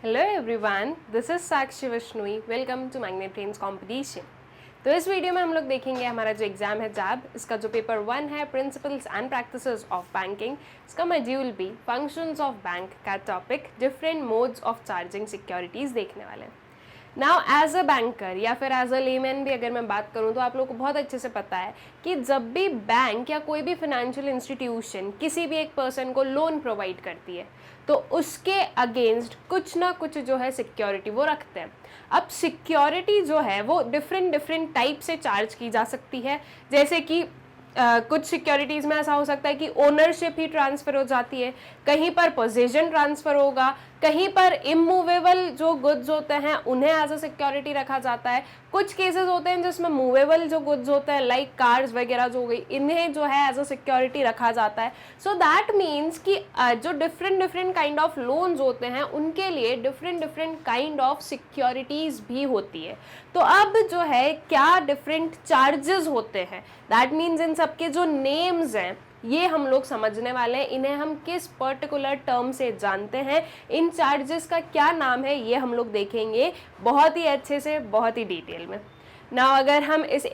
Hello everyone, this is Sakshi Vishnoi. Welcome to Magnet Brains competition. तो इस video में हम लोग देखेंगे हमारा जो एग्जाम है जैब, इसका जो पेपर 1 है principles and practices of banking, इसका module B functions of bank का topic different modes of charging securities देखने वाले हैं। नाउ एज अ बैंकर या फिर एज अ लेमैन भी अगर मैं बात करूं तो आप लोगों को बहुत अच्छे से पता है कि जब भी बैंक या कोई भी फाइनेंशियल इंस्टीट्यूशन किसी भी एक पर्सन को लोन प्रोवाइड करती है तो उसके अगेंस्ट कुछ ना कुछ जो है सिक्योरिटी वो रखते हैं। अब सिक्योरिटी जो है वो डिफरेंट टाइप से चार्ज की जा सकती है, जैसे कि कुछ सिक्योरिटीज़ में ऐसा हो सकता है कि ओनरशिप ही ट्रांसफ़र हो जाती है, कहीं पर पोजीशन ट्रांसफ़र होगा, कहीं पर इमूवेबल जो गुड्स होते हैं उन्हें एज अ सिक्योरिटी रखा जाता है। कुछ केसेस होते हैं जिसमें मूवेबल जो गुड्स होते हैं लाइक कार्स वगैरह जो हो गई, इन्हें जो है एज अ सिक्योरिटी रखा जाता है। सो दैट मीन्स कि जो डिफरेंट काइंड ऑफ लोन्स होते हैं उनके लिए डिफरेंट काइंड ऑफ सिक्योरिटीज़ भी होती है। तो अब जो है क्या डिफरेंट चार्जेस होते हैं, दैट मीन्स इन सबके जो नेम्स हैं ये हम लोग समझने वाले हैं। इन्हें हम किस पर्टिकुलर टर्म से जानते हैं, इन चार्जेस का क्या नाम है, ये हम लोग देखेंगे बहुत ही अच्छे से, बहुत ही डिटेल में। नाउ अगर हम इस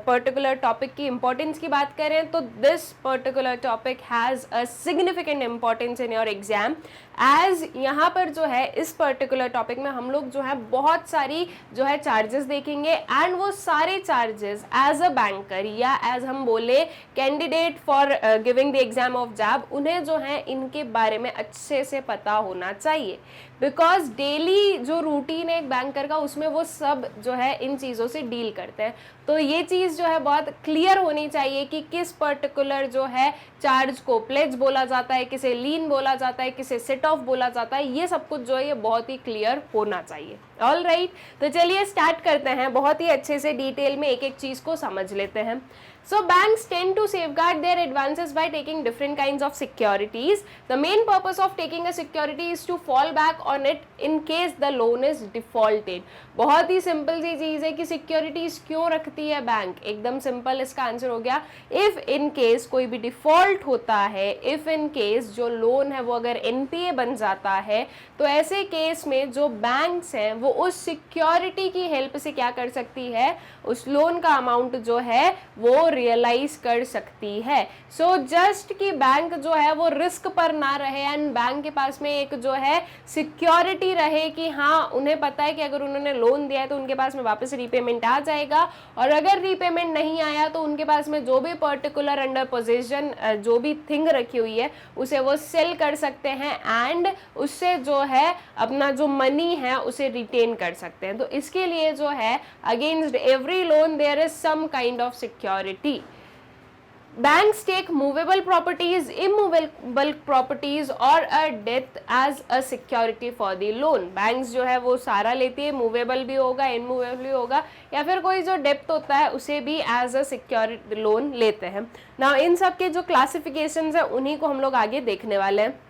पर्टिकुलर टॉपिक की इम्पोर्टेंस की बात करें तो this particular topic has a significant importance in your exam, as यहाँ पर जो है इस पर्टिकुलर टॉपिक में हम लोग जो है बहुत सारी जो है चार्जेस देखेंगे, एंड वो सारे चार्जेस एज अ बैंकर या एज हम बोले candidate for giving the exam of JAIIB, उन्हें जो है इनके बारे में अच्छे से पता होना चाहिए, बिकॉज डेली जो रूटीन है एक बैंकर का उसमें वो सब जो है इन चीज़ों से डील करते हैं। तो ये चीज़ जो है बहुत क्लियर होनी चाहिए कि किस पर्टिकुलर जो है चार्ज को प्लेज बोला जाता है, किसे लीन बोला जाता है, किसे सेट ऑफ बोला जाता है, ये सब कुछ जो है ये बहुत ही क्लियर होना चाहिए। ऑल राइट, तो चलिए स्टार्ट करते हैं, बहुत ही अच्छे से डिटेल में एक एक चीज़ को समझ लेते हैं। So banks tend to safeguard their advances by taking different kinds of securities. The main purpose of taking a security is to fall back on it in case the loan is defaulted. बहुत ही simple सी चीज़ है कि securities क्यों रखती है bank, एकदम simple इसका answer हो गया, इफ़ इन केस कोई भी डिफॉल्ट होता है, इफ़ इन केस जो लोन है वो अगर एनपीए बन जाता है, तो ऐसे केस में जो बैंक्स हैं वो उस सिक्योरिटी की हेल्प से क्या कर सकती है, उस लोन का अमाउंट जो है वो रियलाइज कर सकती है। सो जस्ट कि बैंक जो है वो रिस्क पर ना रहे एंड बैंक के पास में एक जो है सिक्योरिटी रहे कि हाँ उन्हें पता है कि अगर उन्होंने लोन दिया है तो उनके पास में वापस रीपेमेंट आ जाएगा, और अगर रीपेमेंट नहीं आया तो उनके पास में जो भी पर्टिकुलर अंडर पोजीशन जो भी थिंग रखी हुई है उसे वो सेल कर सकते हैं एंड उससे जो है अपना जो मनी है उसे रिटेन कर सकते हैं। तो इसके लिए जो है against every loan there is some kind of security. Banks take movable properties, immovable properties or a debt as a security for the loan. Banks जो है वो सारा लेती है, movable भी होगा, immovable भी होगा, या फिर कोई जो डेप्थ होता है उसे भी as a security लोन लेते हैं। Now इन सब के जो क्लासिफिकेशंस है उन्हीं को हम लोग आगे देखने वाले हैं।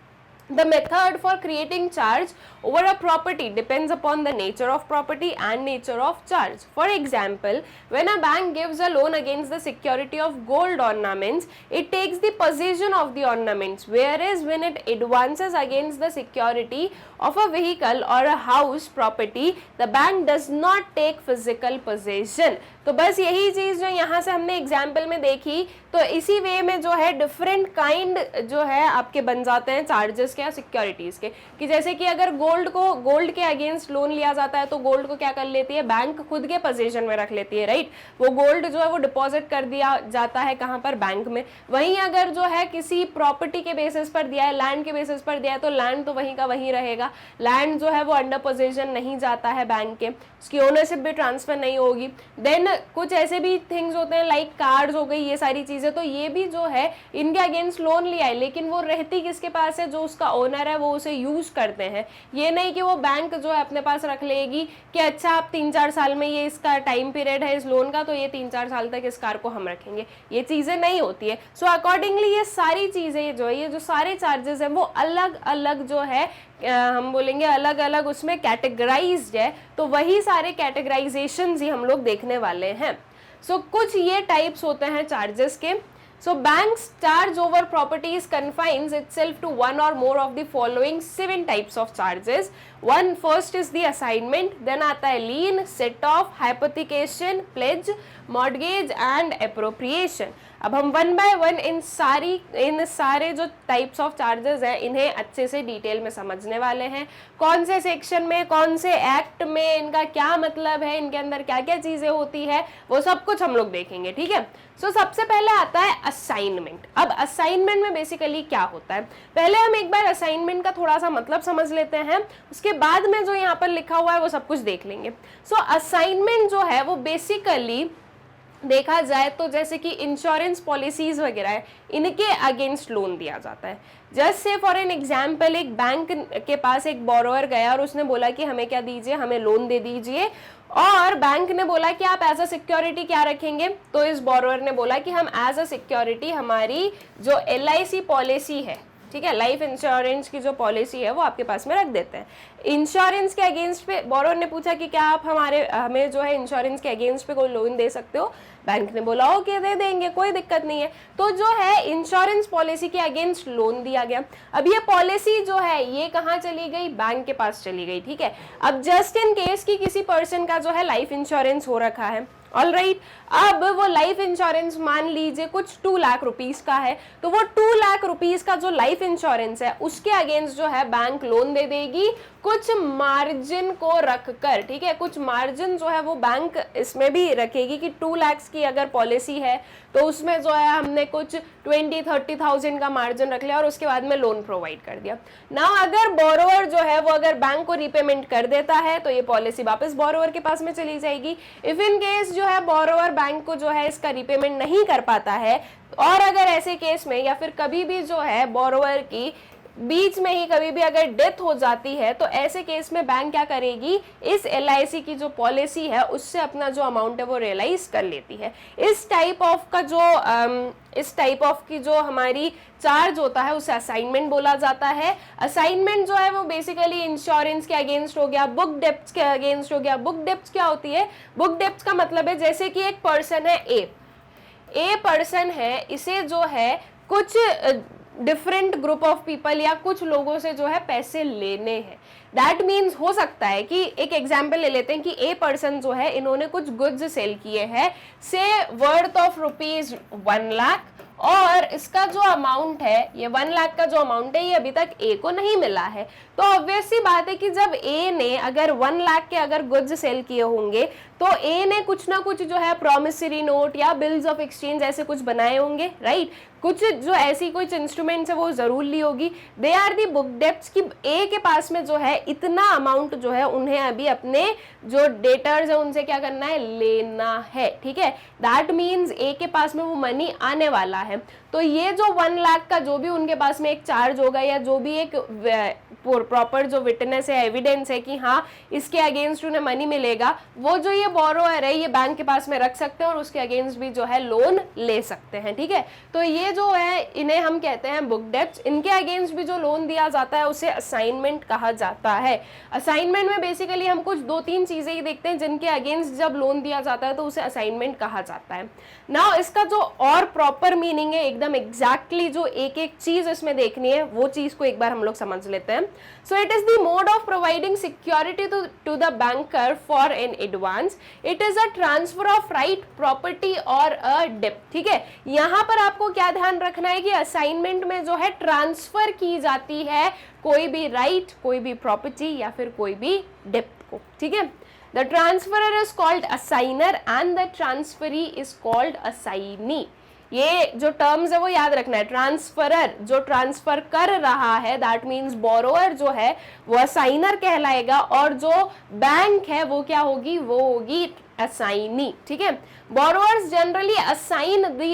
The method for creating charge over a property depends upon the nature of property and nature of charge. For example, when a bank gives a loan against the security of gold ornaments, it takes the possession of the ornaments, whereas when it advances against the security of a vehicle or a house property, the bank does not take physical possession. तो बस यही चीज़ जो यहाँ से हमने example में देखी, तो इसी वे में जो है डिफरेंट काइंड जो है आपके बन जाते हैं चार्जेस के या सिक्योरिटीज़ के, कि जैसे कि अगर गोल्ड के अगेंस्ट लोन लिया जाता है तो गोल्ड को क्या कर लेती है बैंक खुद के पोजीशन में रख लेती है, राइट। वो गोल्ड जो है वो डिपॉजिट कर दिया जाता है कहाँ पर, बैंक में। वहीं अगर जो है किसी प्रॉपर्टी के बेसिस पर दिया है, लैंड के बेसिस पर दिया है, तो लैंड तो वहीं का वहीं रहेगा, लैंड जो है वो अंडर पोजीशन नहीं जाता है बैंक के, उसकी ओनरशिप भी ट्रांसफर नहीं होगी। देन कुछ ऐसे भी थिंग्स होते हैं लाइक कार्ड्स हो गई, ये सारी चीज़ें, तो ये भी जो है इनके अगेंस्ट लोन लिया है लेकिन वो रहती किसके पास है, जो उसका ओनर है वो उसे यूज़ करते हैं। ये नहीं कि वो बैंक जो है अपने पास रख लेगी कि अच्छा आप 3-4 साल में ये इसका टाइम पीरियड है इस लोन का तो ये 3-4 साल तक इस कार को हम रखेंगे, ये चीज़ें नहीं होती है। सो अकॉर्डिंगली ये सारी चीज़ें जो है, ये जो सारे चार्जेस हैं वो अलग अलग जो है हम बोलेंगे अलग अलग उसमें कैटेगराइज्ड है, तो वही सारे कैटेगराइजेशंस ही हम लोग देखने वाले हैं। सो कुछ ये टाइप्स होते हैं चार्जेस के। So banks charge over properties confines itself to one or more of the following 7 types of charges. First is the assignment, then आता है lien, set off, hypothecation, pledge, mortgage and appropriation. अब हम one by one इन सारे जो types of charges हैं इन्हें अच्छे से डिटेल में समझने वाले हैं। कौन से सेक्शन में, कौन से एक्ट में, इनका क्या मतलब है, इनके अंदर क्या क्या चीजें होती है, वो सब कुछ हम लोग देखेंगे, ठीक है। सो सबसे पहले आता है असाइनमेंट। अब असाइनमेंट में बेसिकली क्या होता है, पहले हम एक बार असाइनमेंट का थोड़ा सा मतलब समझ लेते हैं, उसके बाद में जो यहाँ पर लिखा हुआ है वो सब कुछ देख लेंगे। सो असाइनमेंट जो है वो बेसिकली देखा जाए तो जैसे कि इंश्योरेंस पॉलिसीज वगैरह है, इनके अगेंस्ट लोन दिया जाता है। Just say for an example, एक बैंक के पास एक बोरोअर गया और उसने बोला कि हमें क्या दीजिए, हमें लोन दे दीजिए, और बैंक ने बोला कि आप एज अ सिक्योरिटी क्या रखेंगे, तो इस बोरोअर ने बोला कि हम एज अ सिक्योरिटी हमारी जो LIC पॉलिसी है, ठीक है, लाइफ इंश्योरेंस की जो पॉलिसी है वो आपके पास में रख देते हैं। इंश्योरेंस के अगेंस्ट पे बोरोअर ने पूछा कि क्या आप हमें जो है इंश्योरेंस के अगेंस्ट पे कोई लोन दे सकते हो, बैंक ने बोला ओके दे देंगे, कोई दिक्कत नहीं है। तो जो है इंश्योरेंस पॉलिसी के अगेंस्ट लोन दिया गया। अब ये पॉलिसी जो है ये कहाँ चली गई, बैंक के पास चली गई, ठीक है। अब जस्ट इन केस की किसी पर्सन का जो है लाइफ इंश्योरेंस हो रखा है, ऑल राइट, अब वो लाइफ इंश्योरेंस मान लीजिए कुछ 2 लाख रुपीस का है, तो वो 2 लाख रुपीस का जो लाइफ इंश्योरेंस है उसके अगेंस्ट जो है बैंक लोन दे देगी कुछ मार्जिन को रखकर, ठीक है। कुछ मार्जिन जो है वो बैंक इसमें भी रखेगी कि 2 लाख की अगर पॉलिसी है तो उसमें जो है हमने कुछ 20-30,000 का मार्जिन रख लिया और उसके बाद में लोन प्रोवाइड कर दिया ना। अगर बोरोअर जो है वो अगर बैंक को रीपेमेंट कर देता है तो ये पॉलिसी वापस बोरोअर के पास में चली जाएगी। इफ इन केस जो है बोरोअर बैंक को जो है इसका रीपेमेंट नहीं कर पाता है, और अगर ऐसे केस में या फिर कभी भी जो है बोरोअर की बीच में ही कभी भी अगर डेथ हो जाती है तो ऐसे केस में बैंक क्या करेगी, इस LIC की जो पॉलिसी है उससे अपना जो अमाउंट है वो रियलाइज कर लेती है। इस टाइप ऑफ की जो हमारी चार्ज होता है उसे असाइनमेंट बोला जाता है। असाइनमेंट जो है वो बेसिकली इंश्योरेंस के अगेंस्ट हो गया, बुक डेप्ट्स के अगेंस्ट हो गया। बुक डेप्ट्स क्या होती है, बुक डेप्ट्स का मतलब है जैसे कि एक पर्सन है ए पर्सन है, इसे जो है कुछ डिफरेंट ग्रुप ऑफ पीपल या कुछ लोगों से जो है पैसे लेने हैं। दैट मीन्स हो सकता है कि एक एग्जाम्पल ले लेते हैं कि ए पर्सन जो है इन्होंने कुछ गुड्स सेल किए हैं से वर्थ ऑफ ₹1 लाख, और इसका जो अमाउंट है ये 1 लाख का जो अमाउंट है ये अभी तक ए को नहीं मिला है। तो ऑब्वियस सी बात है कि जब ए ने अगर 1 लाख के अगर गुड्स सेल किए होंगे तो ए ने कुछ ना कुछ जो है प्रॉमिसरी नोट या बिल्स ऑफ एक्सचेंज ऐसे कुछ बनाए होंगे, राइट। कुछ जो ऐसी कुछ इंस्ट्रूमेंट्स है वो जरूर ली होगी। They are the book debts की ए के पास में जो है इतना अमाउंट जो है उन्हें अभी अपने जो डेटर्स है उनसे क्या करना है, लेना है, ठीक है। दैट मीन्स ए के पास में वो मनी आने वाला है। तो ये जो 1 लाख का जो भी उनके पास में एक चार्ज होगा या जो भी एक प्रॉपर जो विटनेस है, एविडेंस है कि हाँ इसके अगेंस्ट उन्हें मनी मिलेगा, वो जो ये बोरोअर है ये बैंक के पास में रख सकते हैं और उसके अगेंस्ट भी जो है लोन ले सकते हैं, ठीक है। तो ये जो है इन्हें हम कहते हैं बुक डेप्ट्स। इनके अगेंस्ट भी जो लोन दिया जाता है उसे असाइनमेंट कहा जाता है। असाइनमेंट में बेसिकली हम कुछ 2-3 चीजें ही देखते हैं जिनके अगेंस्ट जब लोन दिया जाता है तो उसे असाइनमेंट कहा जाता है। नाउ इसका जो और प्रॉपर मीनिंग है, एकदम एग्जैक्टली जो एक एक चीज इसमें देखनी है वो चीज को एक बार हम लोग समझ लेते हैं। So it is the mode of providing security to the banker for an advance. It is a transfer of right, property और अ डेप्ट, ठीक है। यहाँ पर आपको क्या ध्यान रखना है कि असाइनमेंट में जो है ट्रांसफर की जाती है कोई भी राइट, कोई भी प्रॉपर्टी या फिर कोई भी डेप्ट को, ठीक है। The transferor is called assigner and the transferee is called assignee. ये जो टर्म्स है वो याद रखना है। ट्रांसफरर जो ट्रांसफर कर रहा है दैट मीन्स बोरोअर जो है वो असाइनर कहलाएगा, और जो बैंक है वो क्या होगी, वो होगी असाइनी, ठीक है। Borrowers generally assign the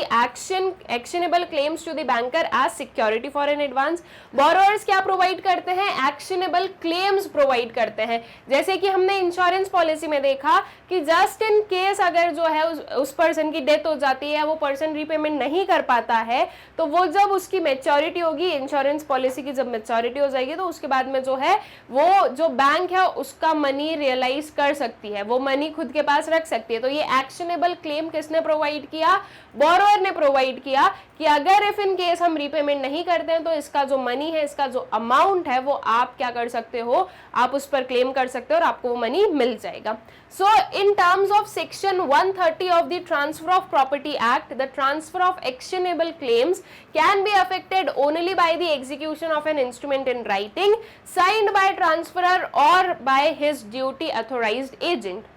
actionable claims to the banker as security for an advance. Borrowers क्या प्रोवाइड करते हैं, actionable claims प्रोवाइड करते हैं। जैसे कि हमने इंश्योरेंस पॉलिसी में देखा कि जस्ट इन केस अगर जो है उस पर्सन की डेथ हो जाती है, वो पर्सन रीपेमेंट नहीं कर पाता है, तो वो जब उसकी मैच्योरिटी होगी, इंश्योरेंस पॉलिसी की जब मैच्योरिटी हो जाएगी तो उसके बाद में जो है वो जो बैंक है उसका मनी रियलाइज कर सकती है, वो मनी खुद के पास रख सकती है। तो ये एक्शनेबल क्लेम किसने प्रोवाइड किया? बोरोअर ने प्रोवाइड किया कि अगर इफ इन केस हम रीपेमेंट नहीं करते हैं तो इसका जो मनी है, इसका जो अमाउंट है वो आप क्या कर सकते हो, आप उस पर क्लेम कर सकते हो और आपको वो मनी मिल जाएगा। So in terms of section 130 of the Transfer of Property Act, the transfer of actionable claims can be affected only by the execution of an instrument in writing signed by transferor or by his duty authorized agent.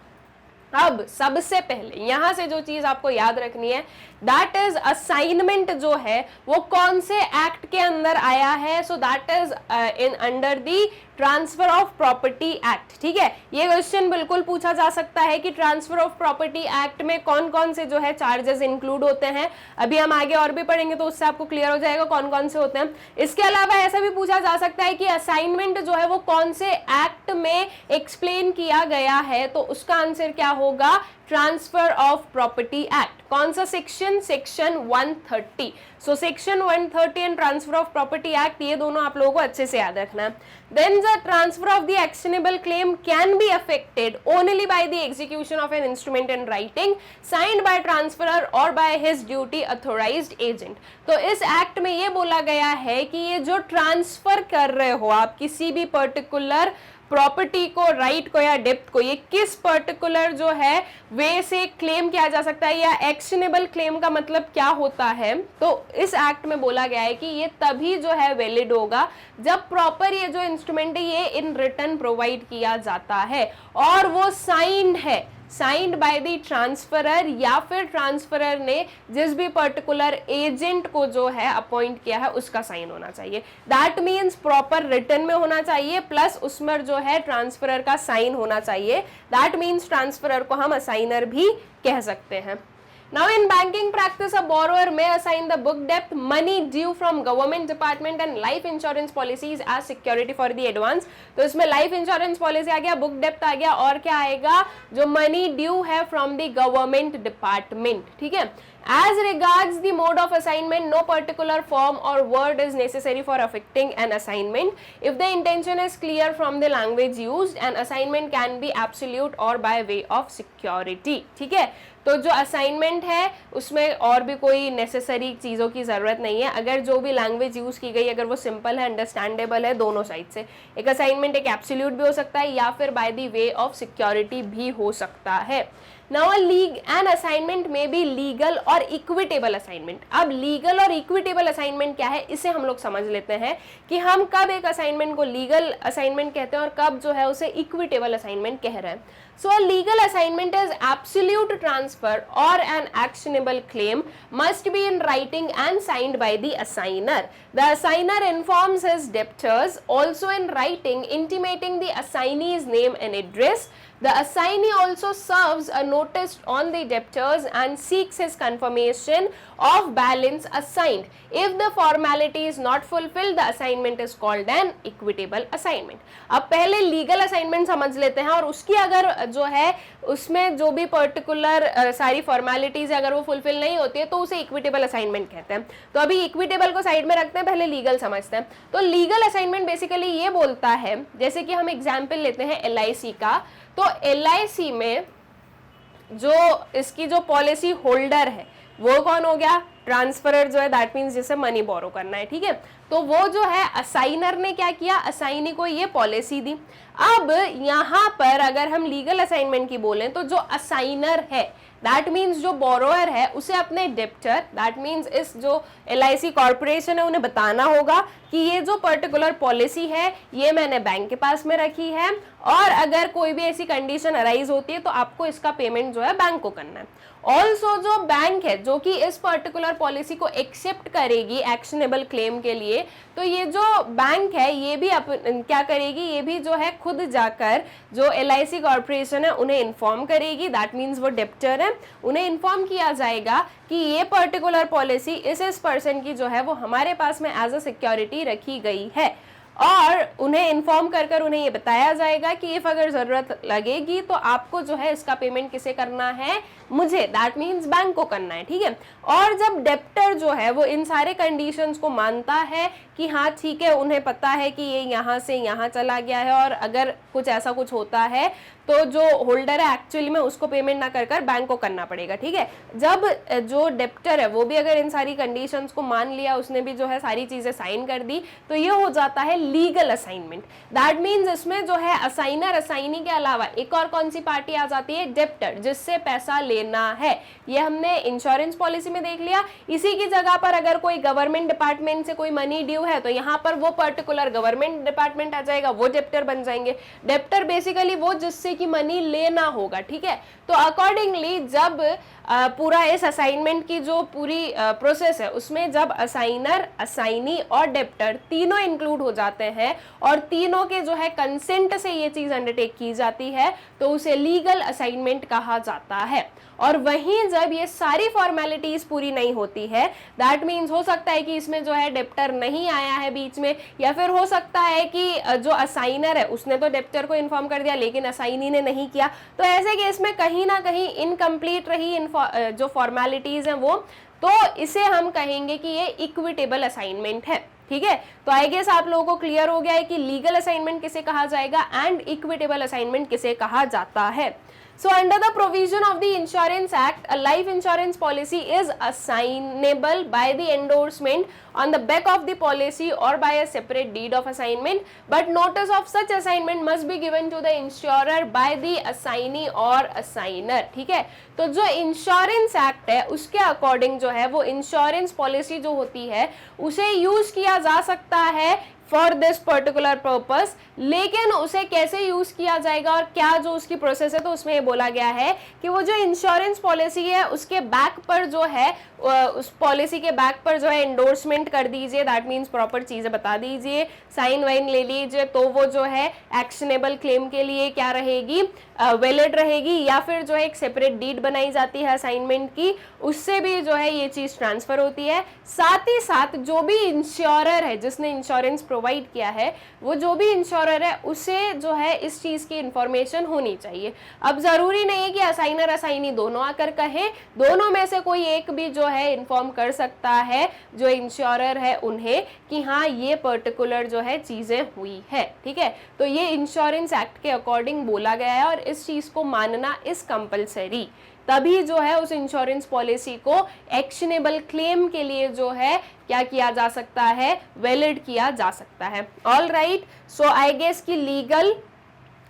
अब सबसे पहले यहां से जो चीज आपको याद रखनी है, दैट इज असाइनमेंट जो है वो कौन से एक्ट के अंदर आया है? सो that is in under the transfer of property act. ठीक है, ये क्वेश्चन बिल्कुल पूछा जा सकता है कि ट्रांसफर ऑफ प्रॉपर्टी एक्ट में कौन कौन से जो है चार्जेस इंक्लूड होते हैं। अभी हम आगे और भी पढ़ेंगे तो उससे आपको क्लियर हो जाएगा कौन कौन से होते हैं। इसके अलावा ऐसा भी पूछा जा सकता है कि असाइनमेंट जो है वो कौन से एक्ट में एक्सप्लेन किया गया है, तो उसका आंसर क्या होगा? Transfer of property act. कौन सा section? Section 130। So section 130 and transfer of property act, ये दोनों आप लोगों को अच्छे से याद रखना है। Then the transfer of the actionable claim can be affected only by the execution of an instrument in writing signed by transferor or by his duly authorised agent. तो इस एक्ट में ये बोला गया है कि ये जो ट्रांसफर कर रहे हो आप किसी भी पर्टिकुलर प्रॉपर्टी को, राइट को या डेप्थ को, ये किस पर्टिकुलर जो है वे से क्लेम किया जा सकता है या एक्शनेबल क्लेम का मतलब क्या होता है? तो इस एक्ट में बोला गया है कि ये तभी जो है वैलिड होगा जब प्रॉपर ये जो इंस्ट्रूमेंट है ये इन रिटर्न प्रोवाइड किया जाता है और वो साइंड है, साइंड बाय द ट्रांसफरर या फिर ट्रांसफरर ने जिस भी पर्टिकुलर एजेंट को जो है अपॉइंट किया है उसका साइन होना चाहिए। दैट मीन्स प्रॉपर रिटर्न में होना चाहिए प्लस उसमें जो है ट्रांसफरर का साइन होना चाहिए। दैट मीन्स ट्रांसफरर को हम असाइनर भी कह सकते हैं। Now in banking practice, a borrower may assign the book debt, money due from government department and life insurance policies as security for the advance. तो इसमें life insurance policy आ गया, book debt आ गया और क्या आएगा? जो money due है from the government department। ठीक है, as regards the mode of assignment, no particular form or word is necessary for affecting an assignment. If the intention is clear from the language used, an assignment can be absolute or by way of security. ठीक है, तो जो assignment है उसमें और भी कोई necessary चीज़ों की ज़रूरत नहीं है। अगर जो भी लैंग्वेज यूज़ की गई अगर वो सिंपल है, अंडरस्टैंडेबल है दोनों साइड से, एक असाइनमेंट एक एब्सोल्यूट भी हो सकता है या फिर bye the way of security भी हो सकता है। Now an assignment may be legal और इक्विटेबल असाइनमेंट। अब लीगल और इक्विटेबल असाइनमेंट क्या है इसे हम लोग समझ लेते हैं कि हम कब एक असाइनमेंट को लीगल असाइनमेंट कहते हैं और कब जो है उसे इक्विटेबल असाइनमेंट कह रहे हैं। So a legal assignment is absolute transfer or an actionable claim must be in writing and signed by the assigner. The assigner informs his debtors also in writing intimating the assignee's name and address. The assignee also serves a notice on the debtors and seeks his confirmation of balance assigned. If the formality is not fulfilled, the assignment is called an equitable assignment. अब पहले legal assignment समझ लेते हैं और उसकी अगर जो है उसमें जो भी पर्टिकुलर सारी फॉर्मेलिटीज अगर वो फुलफिल नहीं होती है तो उसे इक्विटेबल असाइनमेंट कहते हैं। तो अभी इक्विटेबल को साइड में रखते हैं, पहले लीगल समझते हैं। तो लीगल असाइनमेंट बेसिकली ये बोलता है, जैसे कि हम एग्जाम्पल लेते हैं LIC का, तो LIC में जो इसकी जो पॉलिसी होल्डर है वो कौन हो गया? ट्रांसफरर जो है, दैट मीन्स जिसे मनी बोरो करना है। ठीक है, तो वो जो है असाइनर ने क्या किया? असाइनी को ये पॉलिसी दी। अब यहाँ पर अगर हम लीगल असाइनमेंट की बोलें तो जो असाइनर है दैट मीन्स जो बोरोअर है उसे अपने डेप्टर, दैट मीन्स इस जो LIC कॉर्पोरेशन है उन्हें बताना होगा कि ये जो पर्टिकुलर पॉलिसी है ये मैंने बैंक के पास में रखी है और अगर कोई भी ऐसी कंडीशन अराइज होती है तो आपको इसका पेमेंट जो है बैंक को करना है। ऑल्सो जो बैंक है जो कि इस पर्टिकुलर पॉलिसी को एक्सेप्ट करेगी एक्शनेबल क्लेम के लिए, तो ये जो बैंक है ये भी क्या करेगी? ये भी जो है खुद जाकर जो LIC कॉर्पोरेशन है उन्हें इन्फॉर्म करेगी, दैट मीन्स वो डेप्टर है, उन्हें इन्फॉर्म किया जाएगा कि ये पर्टिकुलर पॉलिसी इस पर्सन की जो है वो हमारे पास में एज अ सिक्योरिटी रखी गई है और उन्हें इन्फॉर्म कर उन्हें ये बताया जाएगा कि इफ अगर ज़रूरत लगेगी तो आपको जो है इसका पेमेंट किसे करना है? मुझे, दैट मीन्स बैंक को करना है। ठीक है, और जब डेप्टर जो है वो इन सारे कंडीशंस को मानता है कि कि हाँ ठीक है, उन्हें पता है कि ये यहाँ से यहाँ चला गया है और अगर कुछ ऐसा कुछ होता है तो जो होल्डर है एक्चुअली में उसको पेमेंट ना कर कर बैंक को करना पड़ेगा, ठीक है। जब जो डेप्टर है वो भी अगर इन सारी कंडीशंस को मान लिया, उसने भी जो है सारी चीजें साइन कर दी, तो ये हो जाता है लीगल असाइनमेंट। दैट मीन्स इसमें जो है असाइनर असाइनी के अलावा एक और कौन सी पार्टी आ जाती है, डेप्टर, जिससे पैसा लेना है। ये हमने इंश्योरेंस पॉलिसी में देख लिया। इसी की जगह पर अगर कोई गवर्नमेंट डिपार्टमेंट से कोई मनी ड्यू है तो यहाँ पर वो पर्टिकुलर गवर्नमेंट डिपार्टमेंट आ जाएगा, वो डेप्टर बन जाएंगे। डेप्टर बेसिकली वो जिससे कि मनी लेना होगा, ठीक है। तो अकॉर्डिंगली जब पूरा इस असाइनमेंट की जो पूरी प्रोसेस है उसमें जब असाइनर, असाइनी और डेप्टर तीनों इंक्लूड हो जाते हैं और तीनों के जो है कंसेंट से ये चीज अंडरटेक की जाती है तो उसे लीगल असाइनमेंट कहा जाता है। और वहीं जब ये सारी फॉर्मेलिटीज पूरी नहीं होती है, दैट मीन्स हो सकता है कि इसमें जो है डेप्टर नहीं आया है बीच में, या फिर हो सकता है कि जो असाइनर है उसने तो डेप्टर को इन्फॉर्म कर दिया लेकिन असाइनी ने नहीं किया, तो ऐसे केस में कहीं ना कहीं इनकम्प्लीट रही जो फॉर्मेलिटीज हैं वो, तो इसे हम कहेंगे कि ये इक्विटेबल असाइनमेंट है, ठीक है। तो आई गेस आप लोगों को क्लियर हो गया है कि लीगल असाइनमेंट किसे कहा जाएगा एंड इक्विटेबल असाइनमेंट किसे कहा जाता है। So under the provision of the Insurance Act, a life insurance policy is assignable by the endorsement on the back of the policy or by a separate deed of assignment, but notice of such assignment must be given to the insurer by the assignee or assigner, ठीक है। तो जो insurance act है उसके according जो है वो insurance policy जो होती है उसे यूज किया जा सकता है फॉर दिस पर्टिकुलर पर्पस, लेकिन उसे कैसे यूज किया जाएगा और क्या जो उसकी प्रोसेस है, तो उसमें ये बोला गया है कि वो जो इंश्योरेंस पॉलिसी है उसके बैक पर जो है उस पॉलिसी के बैक पर जो है एंडोर्समेंट कर दीजिए, दैट मीन्स प्रॉपर चीजें बता दीजिए, साइन वाइन ले लीजिए, तो वो जो है एक्शनेबल क्लेम के लिए क्या रहेगी, वैलिड रहेगी, या फिर जो है एक सेपरेट डीड बनाई जाती है असाइनमेंट की, उससे भी जो है ये चीज ट्रांसफर होती है। साथ ही साथ जो भी इंश्योरर है जिसने इंश्योरेंस प्रोवाइड किया है, वो जो भी इंश्योरर है उसे जो है इस चीज की इंफॉर्मेशन होनी चाहिए। अब जरूरी नहीं है कि असाइनर असाइनी दोनों आकर कहें, दोनों में से कोई एक भी जो है इन्फॉर्म कर सकता है जो इंश्योरर है उन्हें कि हाँ ये पर्टिकुलर जो है चीजें हुई है, ठीक है। तो ये इंश्योरेंस एक्ट के अकॉर्डिंग बोला गया है और इस चीज को मानना इज कंपलसरी, तभी जो है उस इंश्योरेंस पॉलिसी को एक्शनेबल क्लेम के लिए जो है क्या किया जा सकता है, वैलिड किया जा सकता है। All right, so I guess कि लीगल,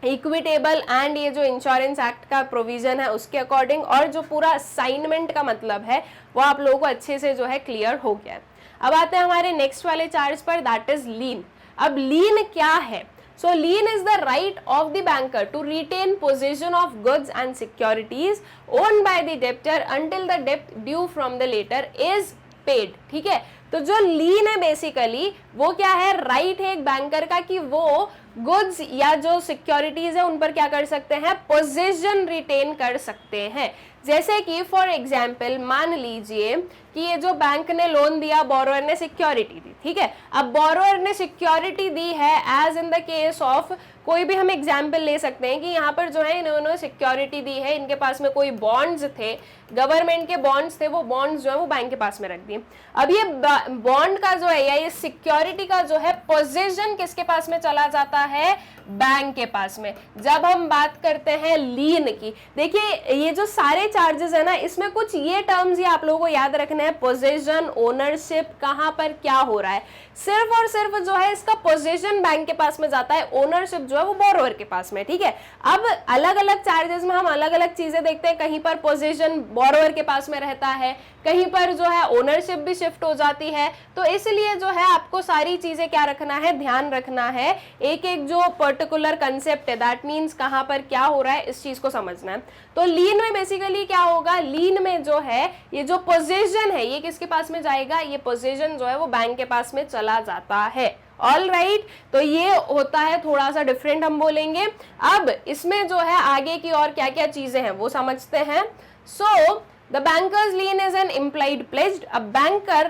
इक्विटेबल एंड ये जो इंश्योरेंस एक्ट का प्रोविजन है उसके अकॉर्डिंग और जो पूरा असाइनमेंट का मतलब है वो आप लोगों को अच्छे से जो है क्लियर हो गया है। अब आते हैं हमारे नेक्स्ट वाले चार्ज पर, दैट इज लीन। अब लीन क्या है? So lien is the right of the banker to retain possession of goods and securities owned by the debtor until the debt due from the latter is paid, ठीक है। तो जो लीन है basically वो क्या है, राइट है एक बैंकर का कि वो गुड्स या जो सिक्योरिटीज है उन पर क्या कर सकते हैं, पोजीशन रिटेन कर सकते हैं। जैसे कि फॉर एग्जाम्पल मान लीजिए कि ये जो बैंक ने लोन दिया, बोरोअर ने सिक्योरिटी दी, ठीक है। अब बोरोअर ने सिक्योरिटी दी है as in the case of, कोई भी हम एग्जाम्पल ले सकते हैं कि यहाँ पर जो है इन्होंने सिक्योरिटी दी है, इनके पास में कोई बॉन्ड्स थे, गवर्नमेंट के बॉन्ड्स थे, वो बॉन्ड्स जो है वो बैंक के पास में रख दिए। अब ये बॉन्ड का जो है या ये सिक्योरिटी का जो है पोजीशन किसके पास में चला जाता है, बैंक के पास में। जब हम बात करते हैं लीन की, देखिए ये जो सारे चार्जेस है ना, इसमें कुछ ये टर्म्स ये आप लोगों को याद रखना है, पोजीशन, ओनरशिप, कहां पर क्या हो रहा है। सिर्फ और सिर्फ जो है इसका पोजीशन बैंक के पास में जाता है, ओनरशिप जो है वो बोरोवर के पास में, ठीक है। अब अलग अलग चार्जेस में हम अलग अलग चीजें देखते हैं, कहीं पर पोजीशन बोरोवर के पास में रहता है, कहीं पर जो है ओनरशिप भी शिफ्ट हो जाती है। तो इसलिए जो है आपको सारी चीजें क्या रखना है, ध्यान रखना है, एक एक जो पर्टिकुलर कंसेप्ट है, दैट मीन्स कहां पर क्या हो रहा है, इस चीज को समझना है। तो लीन में बेसिकली क्या होगा, लीन में जो है ये जो पोजीशन है ये किसके पास में जाएगा, ये पोजीशन जो है वो बैंक के पास में चला जाता है। ऑल राइट, तो ये होता है थोड़ा सा डिफरेंट हम बोलेंगे। अब इसमें जो है आगे की और क्या क्या चीजें हैं वो समझते हैं। सो the banker's lien is an implied pledge. A banker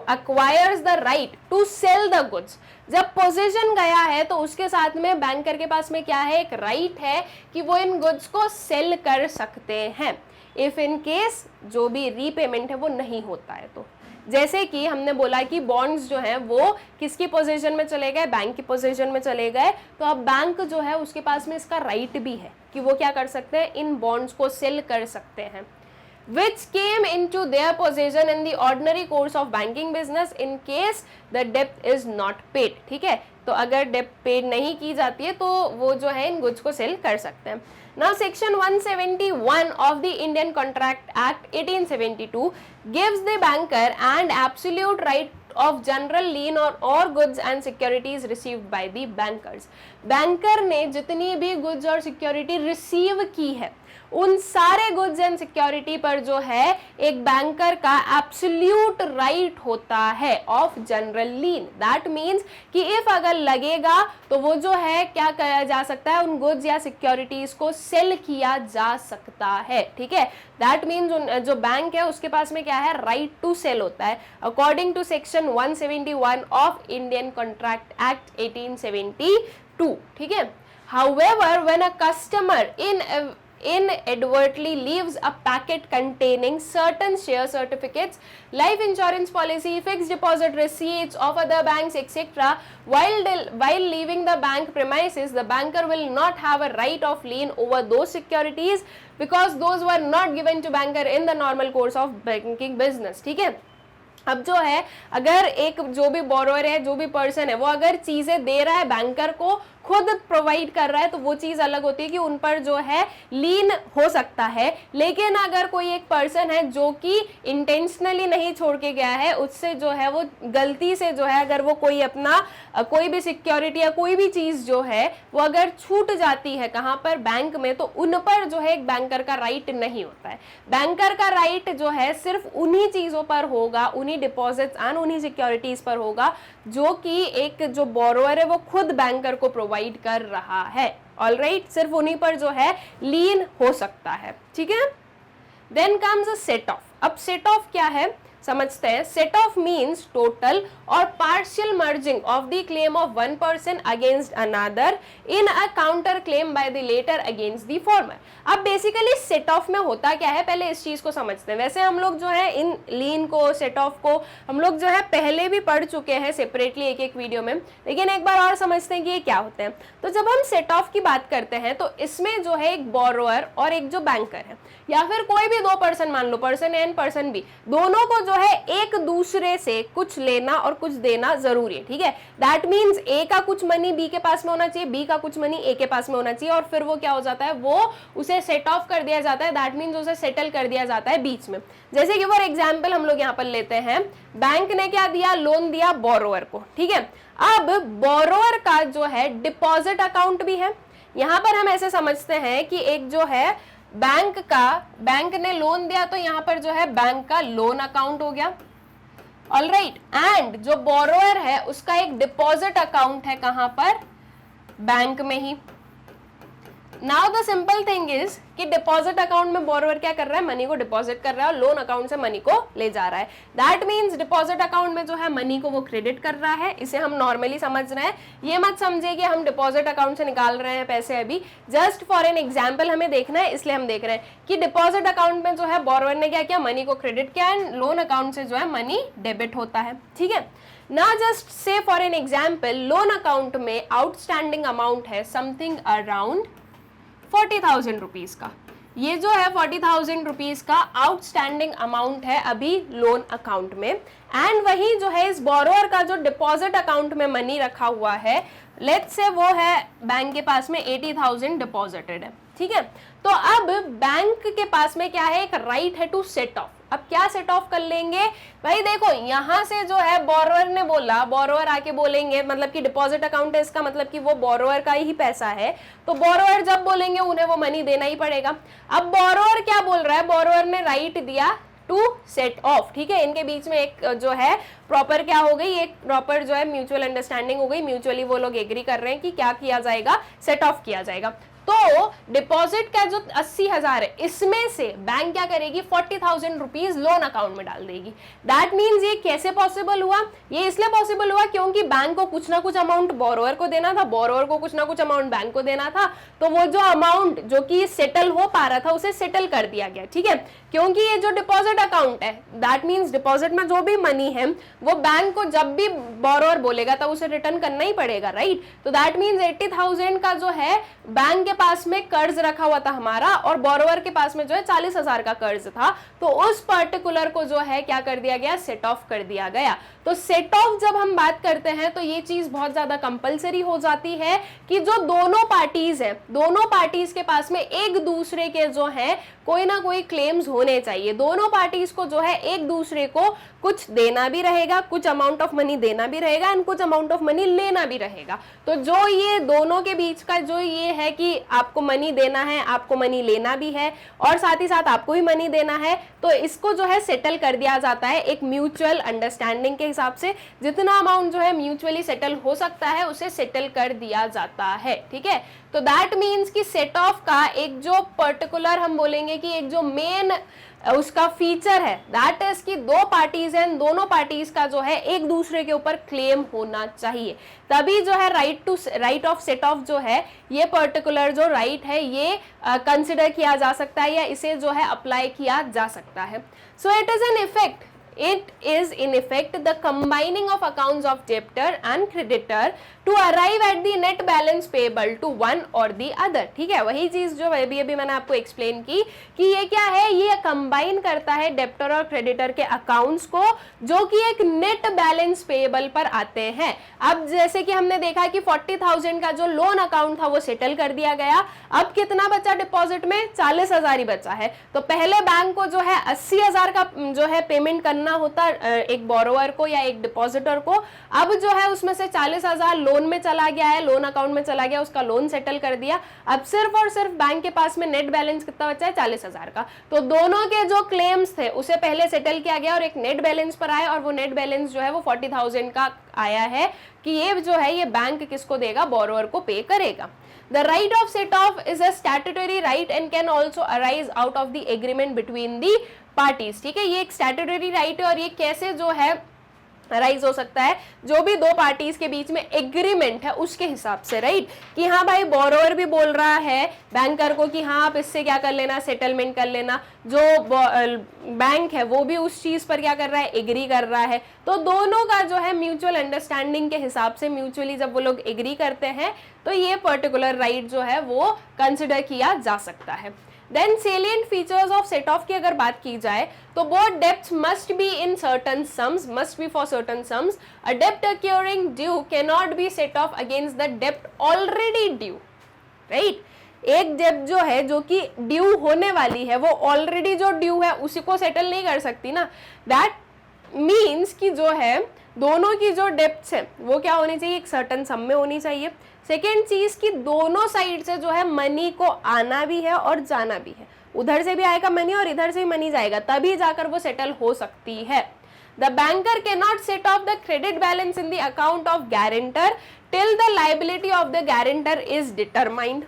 acquires the right to sell the goods. जब पोजीशन गया है तो उसके साथ में बैंकर के पास में क्या है, एक राइट है कि वो इन गुड्स को सेल कर सकते हैं, इफ इन केस जो भी रीपेमेंट है वो नहीं होता है तो, जैसे कि हमने बोला कि बॉन्ड्स जो है वो किसकी पोजीशन में चले गए, बैंक की पोजीशन में चले गए, तो अब बैंक जो है उसके पास में इसका राइट भी है कि वो क्या कर सकते हैं, इन बॉन्ड्स को सेल कर सकते हैं, which came into their possession in the ordinary course of banking business in case the debt is not paid। ठीक है, तो अगर डेप्ट पेड नहीं की जाती है तो वो जो है इन गुड्स को सेल कर सकते हैं। Now section 171 of the Indian Contract Act 1872 gives the banker an absolute right of general lien or goods and securities received by the bankers। Banker ने जितनी भी गुड्स और सिक्योरिटी रिसीव की है उन सारे गुड्स एंड सिक्योरिटी पर जो है एक बैंकर का एब्सोल्यूट राइट होता है of general lean. That means कि इफ अगर लगेगा तो वो जो है क्या किया जा सकता है, उन गुड्स या सिक्योरिटीज को सेल किया जा सकता है। ठीक है, दैट मीन्स जो बैंक है उसके पास में क्या है, राइट टू सेल होता है according to section 171 of Indian contract act 1872। ठीक है, however when a customer inadvertently leaves a packet containing certain share certificates, life insurance policy, fixed deposit receipts of other banks, etc. while leaving the bank premises, the banker will not have a right of lien over those securities because those were not given to banker in the normal course of banking business। ठीक है, अब जो है अगर एक जो भी borrower है, जो भी पर्सन है, वो अगर चीजें दे रहा है बैंकर को, खुद प्रोवाइड कर रहा है, तो वो चीज अलग होती है कि उन पर जो है लीन हो सकता है। लेकिन अगर कोई एक पर्सन है जो कि इंटेंशनली नहीं छोड़ के गया है, उससे जो है वो गलती से जो है अगर वो कोई अपना कोई भी सिक्योरिटी या कोई भी चीज जो है वो अगर छूट जाती है कहाँ पर, बैंक में, तो उन पर जो है एक बैंकर का राइट नहीं होता है। बैंकर का राइट जो है सिर्फ उन्हीं चीजों पर होगा, उन्हीं डिपॉजिट्स एंड उन्हीं सिक्योरिटीज पर होगा जो कि एक जो बोरोअर है वो खुद बैंकर को प्रोवाइड कर रहा है। ऑलराइट, सिर्फ उन्हीं पर जो है लीन हो सकता है। ठीक है, then comes a set off. अब सेट ऑफ क्या है समझते हैं। सेट ऑफ मीन्स टोटल और partial merging of the claim of one person against another in a counter claim by the latter against the former. अब basically set off में होता क्या है, पहले इस चीज को समझते हैं। वैसे हम लोग जो है इन लीन को, सेट ऑफ को हम लोग जो है पहले भी पढ़ चुके हैं सेपरेटली एक एक वीडियो में, लेकिन एक बार और समझते हैं कि ये क्या होते हैं। तो जब हम सेट ऑफ की बात करते हैं तो इसमें जो है एक बोरोअर और एक जो बैंकर है, या फिर कोई भी दो पर्सन, मान लो person A and person B, दोनों को जो है एक दूसरे से कुछ लेना और कुछ देना जरूरी है। ठीक है, दैट मीन्स ए का कुछ मनी बी के पास में होना चाहिए, बी का कुछ मनी ए के पास में होना चाहिए, और फिर वो क्या हो जाता है, वो उसे सेट ऑफ कर दिया जाता है। दैट मीन्स उसे सेटल कर दिया जाता है बीच में। जैसे कि फॉर एग्जाम्पल हम लोग यहाँ पर लेते हैं, बैंक ने क्या दिया, लोन दिया बोरोअर को। ठीक है, अब बोरोअर का जो है डिपॉजिट अकाउंट भी है। यहाँ पर हम ऐसे समझते हैं कि एक जो है बैंक ने लोन दिया तो यहाँ पर जो है बैंक का लोन अकाउंट हो गया। ऑलराइट, एंड जो बोरोअर है उसका एक डिपॉजिट अकाउंट है कहां पर, बैंक में ही। Now the simple thing is कि डिपॉजिट अकाउंट में बोरोअर क्या कर रहा है, मनी को डिपॉजिट कर रहा है और लोन अकाउंट से मनी को ले जा रहा है। दैट मीन्स डिपॉजिट अकाउंट में जो है मनी को वो क्रेडिट कर रहा है। इसे हम नॉर्मली समझ रहे हैं, ये मत समझिए कि हम डिपॉजिट अकाउंट से निकाल रहे हैं पैसे अभी। जस्ट फॉर एन एग्जाम्पल हमें देखना है, इसलिए हम देख रहे हैं कि डिपॉजिट अकाउंट में जो है बोरोअर ने क्या किया, मनी को क्रेडिट किया, एंड लोन अकाउंट से जो है मनी डेबिट होता है। ठीक है, ना just say for an example loan account में आउटस्टैंडिंग अमाउंट है समथिंग अराउंड 40,000 रुपीज का। ये जो है 40,000 रुपीज का आउटस्टैंडिंग अमाउंट है अभी लोन अकाउंट में, एंड वही जो है इस बोरोअर का जो डिपॉजिट अकाउंट में मनी रखा हुआ है, लेट्स से वो है बैंक के पास में 80,000 डिपॉजिटेड है। ठीक है, तो अब बैंक के पास में क्या है, एक राइट है टू सेट ऑफ। अब क्या सेट ऑफ कर लेंगे भाई, देखो यहां से जो है बोरोअर ने बोला, बोरोअर आके बोलेंगे, मतलब कि डिपॉजिट अकाउंट है इसका मतलब कि वो बोरोअर का ही पैसा है, तो बोरोअर जब बोलेंगे उन्हें वो मनी देना ही पड़ेगा। अब बोरोअर क्या बोल रहा है, बोरोअर ने राइट दिया टू सेट ऑफ। ठीक है, इनके बीच में एक जो है प्रॉपर क्या हो गई, एक प्रॉपर जो है म्यूचुअल अंडरस्टैंडिंग हो गई, म्यूचुअली वो लोग एग्री कर रहे हैं कि क्या किया जाएगा, सेट ऑफ किया जाएगा। तो डिपॉजिट का जो 80,000 है इसमें से बैंक क्या करेगी 40,000 रुपीज लोन अकाउंट में डाल देगी। दैट मीन्स ये कैसे पॉसिबल हुआ, ये इसलिए पॉसिबल हुआ क्योंकि बैंक को कुछ ना कुछ अमाउंट बोरोवर को देना था, बोरोवर को कुछ ना कुछ अमाउंट बैंक को देना था, तो वो जो अमाउंट जो कि सेटल हो पा रहा था उसे सेटल कर दिया गया। ठीक है, क्योंकि ये जो डिपॉजिट अकाउंट है दैट मीन्स डिपॉजिट में जो भी मनी है वो बैंक को जब भी बोरोवर बोलेगा तब उसे रिटर्न करना ही पड़ेगा, राइट। तो दैट मीन्स 80,000 का जो है बैंक के पास में कर्ज रखा हुआ था हमारा और बोरोवर के पास में जो है 40,000 का कर्ज था, तो उस पर्टिकुलर को जो है क्या कर दिया गया, सेट ऑफ कर दिया गया। तो सेट ऑफ जब हम बात करते हैं तो ये चीज बहुत ज्यादा कंपलसरी हो जाती है कि जो दोनों पार्टीज हैं, दोनों पार्टीज के पास में एक दूसरे के जो है कोई ना कोई क्लेम्स होने चाहिए। दोनों पार्टीज को जो है एक दूसरे को कुछ देना भी रहेगा, कुछ अमाउंट ऑफ मनी देना भी रहेगा एंड कुछ अमाउंट ऑफ मनी लेना भी रहेगा। तो जो ये दोनों के बीच का जो ये है कि आपको मनी देना है, आपको मनी लेना भी है और साथ ही साथ आपको भी मनी देना है, तो इसको जो है सेटल कर दिया जाता है एक म्यूचुअल अंडरस्टैंडिंग के हिसाब से। जितना अमाउंट जो है म्यूचुअली सेटल हो सकता है उसे सेटल कर दिया जाता है। ठीक है, तो दैट मीन्स कि सेट ऑफ का एक जो पर्टिकुलर हम बोलेंगे कि एक जो मेन उसका फीचर है दैट इज कि दो पार्टीज हैं, दोनों पार्टीज का जो है एक दूसरे के ऊपर क्लेम होना चाहिए, तभी जो है राइट ऑफ सेट ऑफ जो है ये पर्टिकुलर जो राइट है ये कंसिडर किया जा सकता है या इसे जो है अप्लाई किया जा सकता है। So it is in effect the combining of accounts of debtor and creditor to arrive at the net balance payable to one or the other। ठीक है, वही चीज जो अभी मैंने आपको एक्सप्लेन की कि ये क्या है, ये कंबाइन करता है डेप्टर और क्रेडिटर के अकाउंट्स को जो कि एक नेट बैलेंस पेएबल पर आते हैं। अब जैसे कि हमने देखा कि 40,000 का जो लोन अकाउंट था वो सेटल कर दिया गया, अब कितना बचा डिपॉजिट में, 40,000 ही बचा है। तो पहले बैंक को जो है 80,000 का जो है पेमेंट करना होता एक बोरोवर को या एक डिपॉजिटर को, अब जो है उसमें से 40,000 लोन में चला गया है, लोन अकाउंट में चला गया, उसका लोन सेटल कर दिया। अब सिर्फ और सिर्फ बैंक के पास में नेट बैलेंस कितना बचा है, 40,000 का। तो दोनों के जो क्लेम्स थे उसे पहले सेटल किया गया और एक नेट बैलेंस पर आया और वो नेट बैलेंस जो है वो 40,000 का आया है कि ये जो है ये बैंक किसको देगा, बोरोवर को पे करेगा। The right of set off is a statutory right and can also arise out of the agreement between the parties। ठीक है, ये एक statutory right है और ये कैसे जो है राइज हो सकता है, जो भी दो पार्टीज के बीच में एग्रीमेंट है उसके हिसाब से, राइट। कि हाँ भाई बोरोवर भी बोल रहा है बैंकर को कि हाँ आप इससे क्या कर लेना, सेटलमेंट कर लेना, जो बैंक है वो भी उस चीज पर क्या कर रहा है, एग्री कर रहा है। तो दोनों का जो है म्यूचुअल अंडरस्टैंडिंग के हिसाब से म्यूचुअली जब वो लोग एग्री करते हैं तो ये पर्टिकुलर राइट जो है वो कंसिडर किया जा सकता है। Then salient features of set of की अगर बात की जाए तो both debts must be in certain sums, must be for certain sums. अ डेब्ट अक्यूरिंग due can not be set off against the डेब्ट ऑलरेडी ड्यू, राइट। एक डेब्ट जो है जो कि ड्यू होने वाली है वो ऑलरेडी जो ड्यू है उसी को सेटल नहीं कर सकती ना। दैट मीन्स कि जो है दोनों की जो डेब्ट्स है वो क्या होनी चाहिए, एक सर्टन सम में होनी चाहिए। सेकेंड चीज कि दोनों साइड से जो है मनी को आना भी है और जाना भी है, उधर से भी आएगा मनी और इधर से भी मनी जाएगा, तभी जाकर वो सेटल हो सकती है। The banker can not set of the credit balance in the account of guarantor till the liability of the guarantor is determined.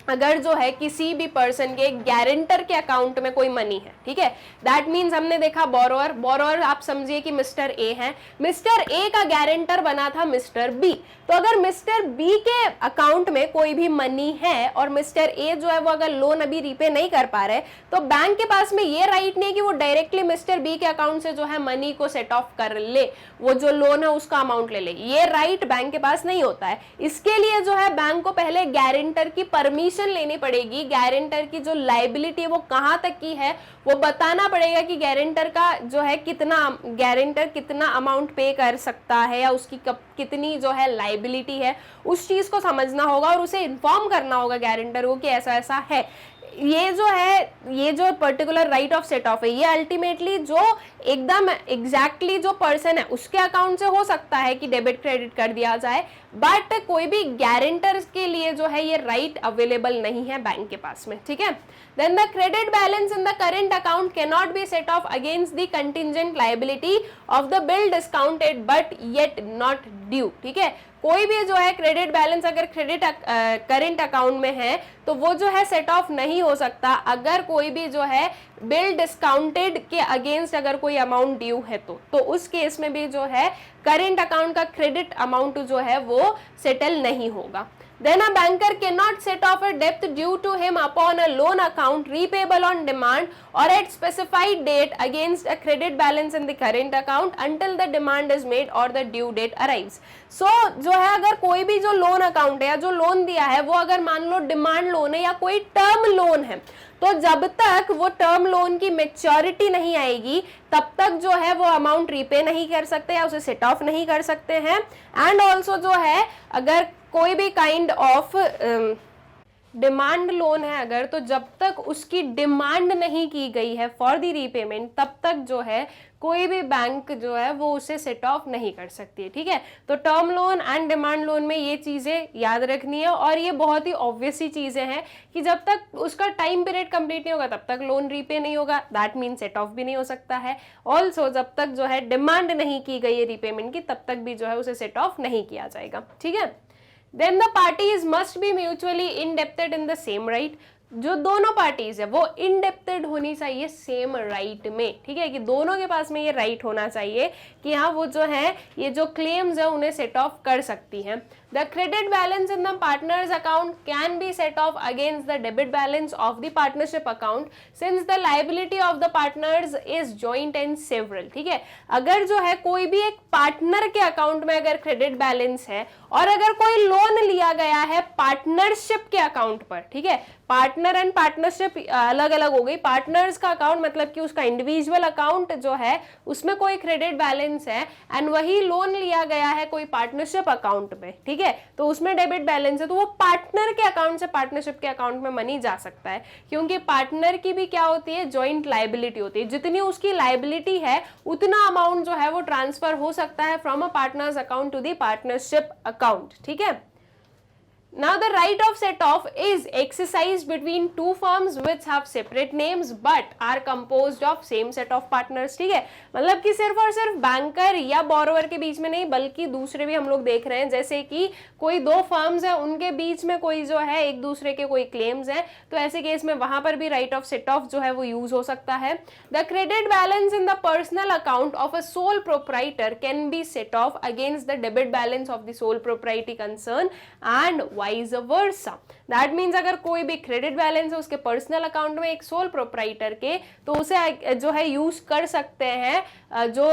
अगर जो है किसी भी पर्सन के गारंटर के अकाउंट में कोई मनी है, ठीक है, दैट मीन्स हमने देखा बोरोवर आप समझिए कि मिस्टर ए है, मिस्टर ए का गारंटर बना था मिस्टर बी। तो अगर मिस्टर बी के अकाउंट में कोई भी मनी है और मिस्टर ए जो है वो अगर लोन अभी रीपे नहीं कर पा रहे तो बैंक के पास में ये राइट नहीं कि वो डायरेक्टली मिस्टर बी के अकाउंट से जो है मनी को सेट ऑफ कर ले, वो जो लोन है उसका अमाउंट ले ले, ये राइट बैंक के पास नहीं होता है। इसके लिए जो है बैंक को पहले गारंटर की परमिशन लेनी पड़ेगी, गारंटर की जो लायबिलिटी है वो कहां तक की है वो बताना पड़ेगा कि गारंटर का जो है गारंटर कितना अमाउंट पे कर सकता है या उसकी कितनी जो है लायबिलिटी है, उस चीज को समझना होगा और उसे इन्फॉर्म करना होगा गारंटर को कि ऐसा ऐसा है। ये जो है ये जो particular right of set of है ये अल्टीमेटली जो एकदम एग्जैक्टली जो पर्सन है उसके अकाउंट से हो सकता है कि डेबिट क्रेडिट कर दिया जाए, बट कोई भी गारंटर के लिए जो है ये राइट अवेलेबल नहीं है बैंक के पास में, ठीक है। Then the credit balance in the current account can not be set off against the contingent liability of the bill discounted but yet not due, ठीक है। कोई भी जो है क्रेडिट बैलेंस अगर क्रेडिट करेंट अकाउंट में है तो वो जो है सेट ऑफ नहीं हो सकता अगर कोई भी जो है बिल डिस्काउंटेड के अगेंस्ट अगर कोई अमाउंट ड्यू है तो उस केस में भी जो है करेंट अकाउंट का क्रेडिट अमाउंट जो है वो सेटल नहीं होगा। Then a banker cannot set off a debt due to him upon a loan account repayable on demand or at specified date against a credit balance in the current account until the demand is made or the due date arrives. So जो है अगर कोई भी जो loan account है या जो loan दिया है वो अगर मान लो डिमांड लोन है या कोई टर्म लोन है तो जब तक वो टर्म लोन की मैच्योरिटी नहीं आएगी तब तक जो है वो अमाउंट रीपे नहीं कर सकते या उसे सेट ऑफ नहीं कर सकते हैं। एंड ऑल्सो जो है अगर कोई भी काइंड ऑफ डिमांड लोन है अगर तो जब तक उसकी डिमांड नहीं की गई है फॉर द रीपेमेंट तब तक जो है कोई भी बैंक जो है वो उसे सेट ऑफ नहीं कर सकती है। ठीक है, तो term loan and demand loan में ये चीज़ें याद रखनी है और ये बहुत ही ऑब्वियस सी चीज़ें हैं कि जब तक उसका टाइम पीरियड कंप्लीट नहीं होगा तब तक लोन रीपे नहीं होगा, दैट मीन सेट ऑफ भी नहीं हो सकता है। ऑल्सो जब तक जो है डिमांड नहीं की गई है रीपेमेंट की तब तक भी जो है उसे सेट ऑफ नहीं किया जाएगा। ठीक है, then the parties must be mutually indebted in the same right। जो दोनों पार्टीज है वो इंडेप्टेड होनी चाहिए सेम राइट में। ठीक है, कि दोनों के पास में ये राइट होना चाहिए कि हाँ वो जो है ये जो क्लेम्स है उन्हें सेट ऑफ कर सकती हैं। The credit balance in the partner's account can be set off against the debit balance of the partnership account since the liability of the partners is joint and several। ठीक है, अगर जो है कोई भी एक पार्टनर के अकाउंट में अगर क्रेडिट बैलेंस है और अगर कोई लोन लिया गया है पार्टनरशिप के अकाउंट पर, ठीक है, पार्टनर एंड पार्टनरशिप अलग अलग हो गई। पार्टनर्स का अकाउंट मतलब कि उसका इंडिविजुअल अकाउंट जो है उसमें कोई क्रेडिट बैलेंस है एंड वही लोन लिया गया है कोई पार्टनरशिप अकाउंट में, ठीक है, तो उसमें डेबिट बैलेंस है तो वो पार्टनर के अकाउंट से पार्टनरशिप के अकाउंट में मनी जा सकता है क्योंकि पार्टनर की भी क्या होती है, जॉइंट लायबिलिटी होती है। जितनी उसकी लायबिलिटी है उतना अमाउंट जो है वो ट्रांसफर हो सकता है from a partner's account to the partnership account. ठीक है, now the right of set off is exercised between two firms which have separate names but are composed of same set of partners। ठीक है, मतलब कि सिर्फ और सिर्फ banker या बोरोवर के बीच में नहीं बल्कि दूसरे भी हम लोग देख रहे हैं, जैसे कि कोई दो फर्म्स हैं उनके बीच में कोई जो है एक दूसरे के कोई क्लेम्स हैं तो ऐसे केस में वहां पर भी राइट ऑफ सेट ऑफ जो है वो यूज हो सकता है। The credit balance in the personal account of a sole proprietor can be set off against the debit balance of the sole proprietary concern and vice versa. That means अगर कोई भी credit balance है उसके personal account में एक sole proprietor के तो उसे जो है यूज कर सकते हैं जो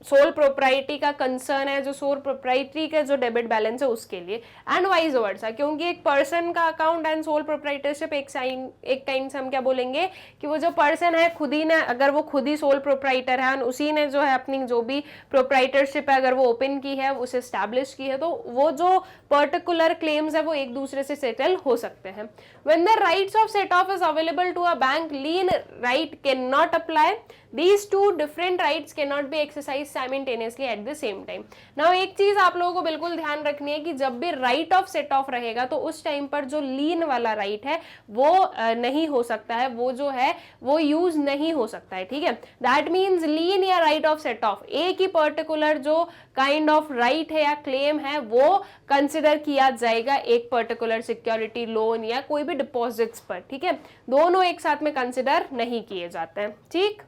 सोल प्रोप्राइटी का कंसर्न है, जो सोल प्रोप्राइटरी का जो डेबिट बैलेंस है उसके लिए एंड वाइज वर्सा, क्योंकि एक पर्सन का अकाउंट एंड सोल प्रोप्राइटरशिप एक टाइम से हम क्या बोलेंगे कि वो जो पर्सन है खुद ही ने अगर वो खुद ही सोल प्रोप्राइटर है उसी ने जो है अपनी जो भी प्रोप्राइटरशिप है अगर वो ओपन की है उसे एस्टैब्लिश की है तो वो जो पर्टिकुलर क्लेम्स है वो एक दूसरे से सेटल हो सकते हैं। When the rights of set off is available to a bank, lien right cannot apply. These two different rights cannot be exercised simultaneously at the same time. Now एक चीज आप लोगों को बिल्कुल ध्यान रखनी है कि जब भी राइट ऑफ सेट ऑफ रहेगा तो उस टाइम पर जो लीन वाला राइट है वो नहीं हो सकता है, वो जो है वो यूज नहीं हो सकता है। ठीक है, दैट मीन्स लीन या राइट ऑफ सेट ऑफ एक ही पर्टिकुलर जो काइंड ऑफ राइट है या क्लेम है वो कंसिडर किया जाएगा एक पर्टिकुलर सिक्योरिटी लोन या कोई भी डिपॉजिट्स पर। ठीक है, दोनों एक साथ में कंसिडर नहीं किए जाते हैं। ठीक,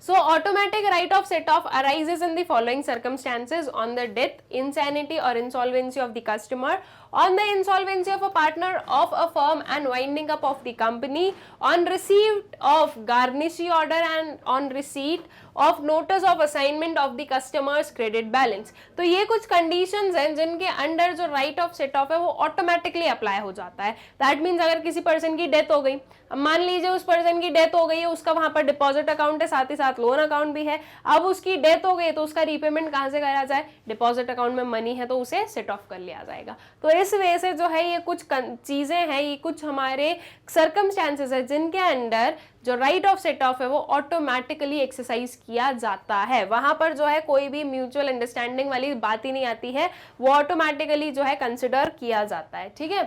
so automatic right of set off arises in the following circumstances: on the death, insanity or insolvency of the customer, on the insolvency of a partner of a firm and winding up of the company, on receipt of garnishee order and on receipt of notice of assignment of the customer's credit balance। तो ये कुछ conditions हैं जिनके under जो right of set off है वो automatically apply हो जाता है। That means अगर किसी पर्सन की डेथ हो गई, अब मान लीजिए उस पर्सन की डेथ हो गई है, उसका वहां पर डिपॉजिट अकाउंट है साथ ही साथ लोन अकाउंट भी है, अब उसकी डेथ हो गई तो उसका रीपेमेंट कहां से करा जाए, डिपॉजिट अकाउंट में मनी है तो उसे सेट ऑफ कर लिया जाएगा। तो इस वजह से जो है ये कुछ चीजें हैं, ये कुछ हमारे सर्कमस्टेंसेस है जिनके अंडर जो राइट ऑफ सेट ऑफ है वो ऑटोमेटिकली एक्सरसाइज किया जाता है। वहां पर जो है कोई भी म्यूचुअल अंडरस्टैंडिंग वाली बात ही नहीं आती है, वो ऑटोमेटिकली जो है कंसिडर किया जाता है। ठीक है,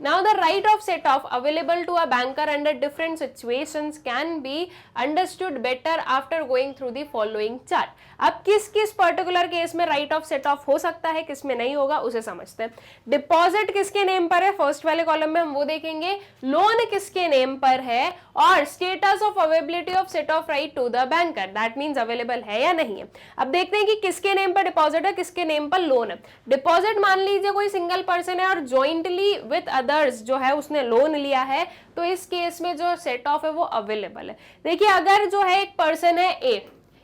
Now the right of set off available to a banker under different situations can be understood better after going through the following chart. अब किस किस पर्टिकुलर केस में राइट ऑफ सेट ऑफ हो सकता है, किस में नहीं होगा, उसे समझते हैं। डिपॉजिट किसके नेम पर है, फर्स्ट वाले कॉलम में हम वो देखेंगे। लोन किसके नेम पर है, और status of availability of set off right to the banker, that means available है या नहीं है। अब देखते हैं कि किसके नेम पर डिपॉजिट है, किसके नेम पर लोन है। डिपॉजिट मान लीजिए कोई सिंगल पर्सन है और जॉइंटली विथ अदर्स जो है उसने लोन लिया है, तो इस केस में जो सेट ऑफ है वो अवेलेबल है। देखिए अगर जो है एक पर्सन है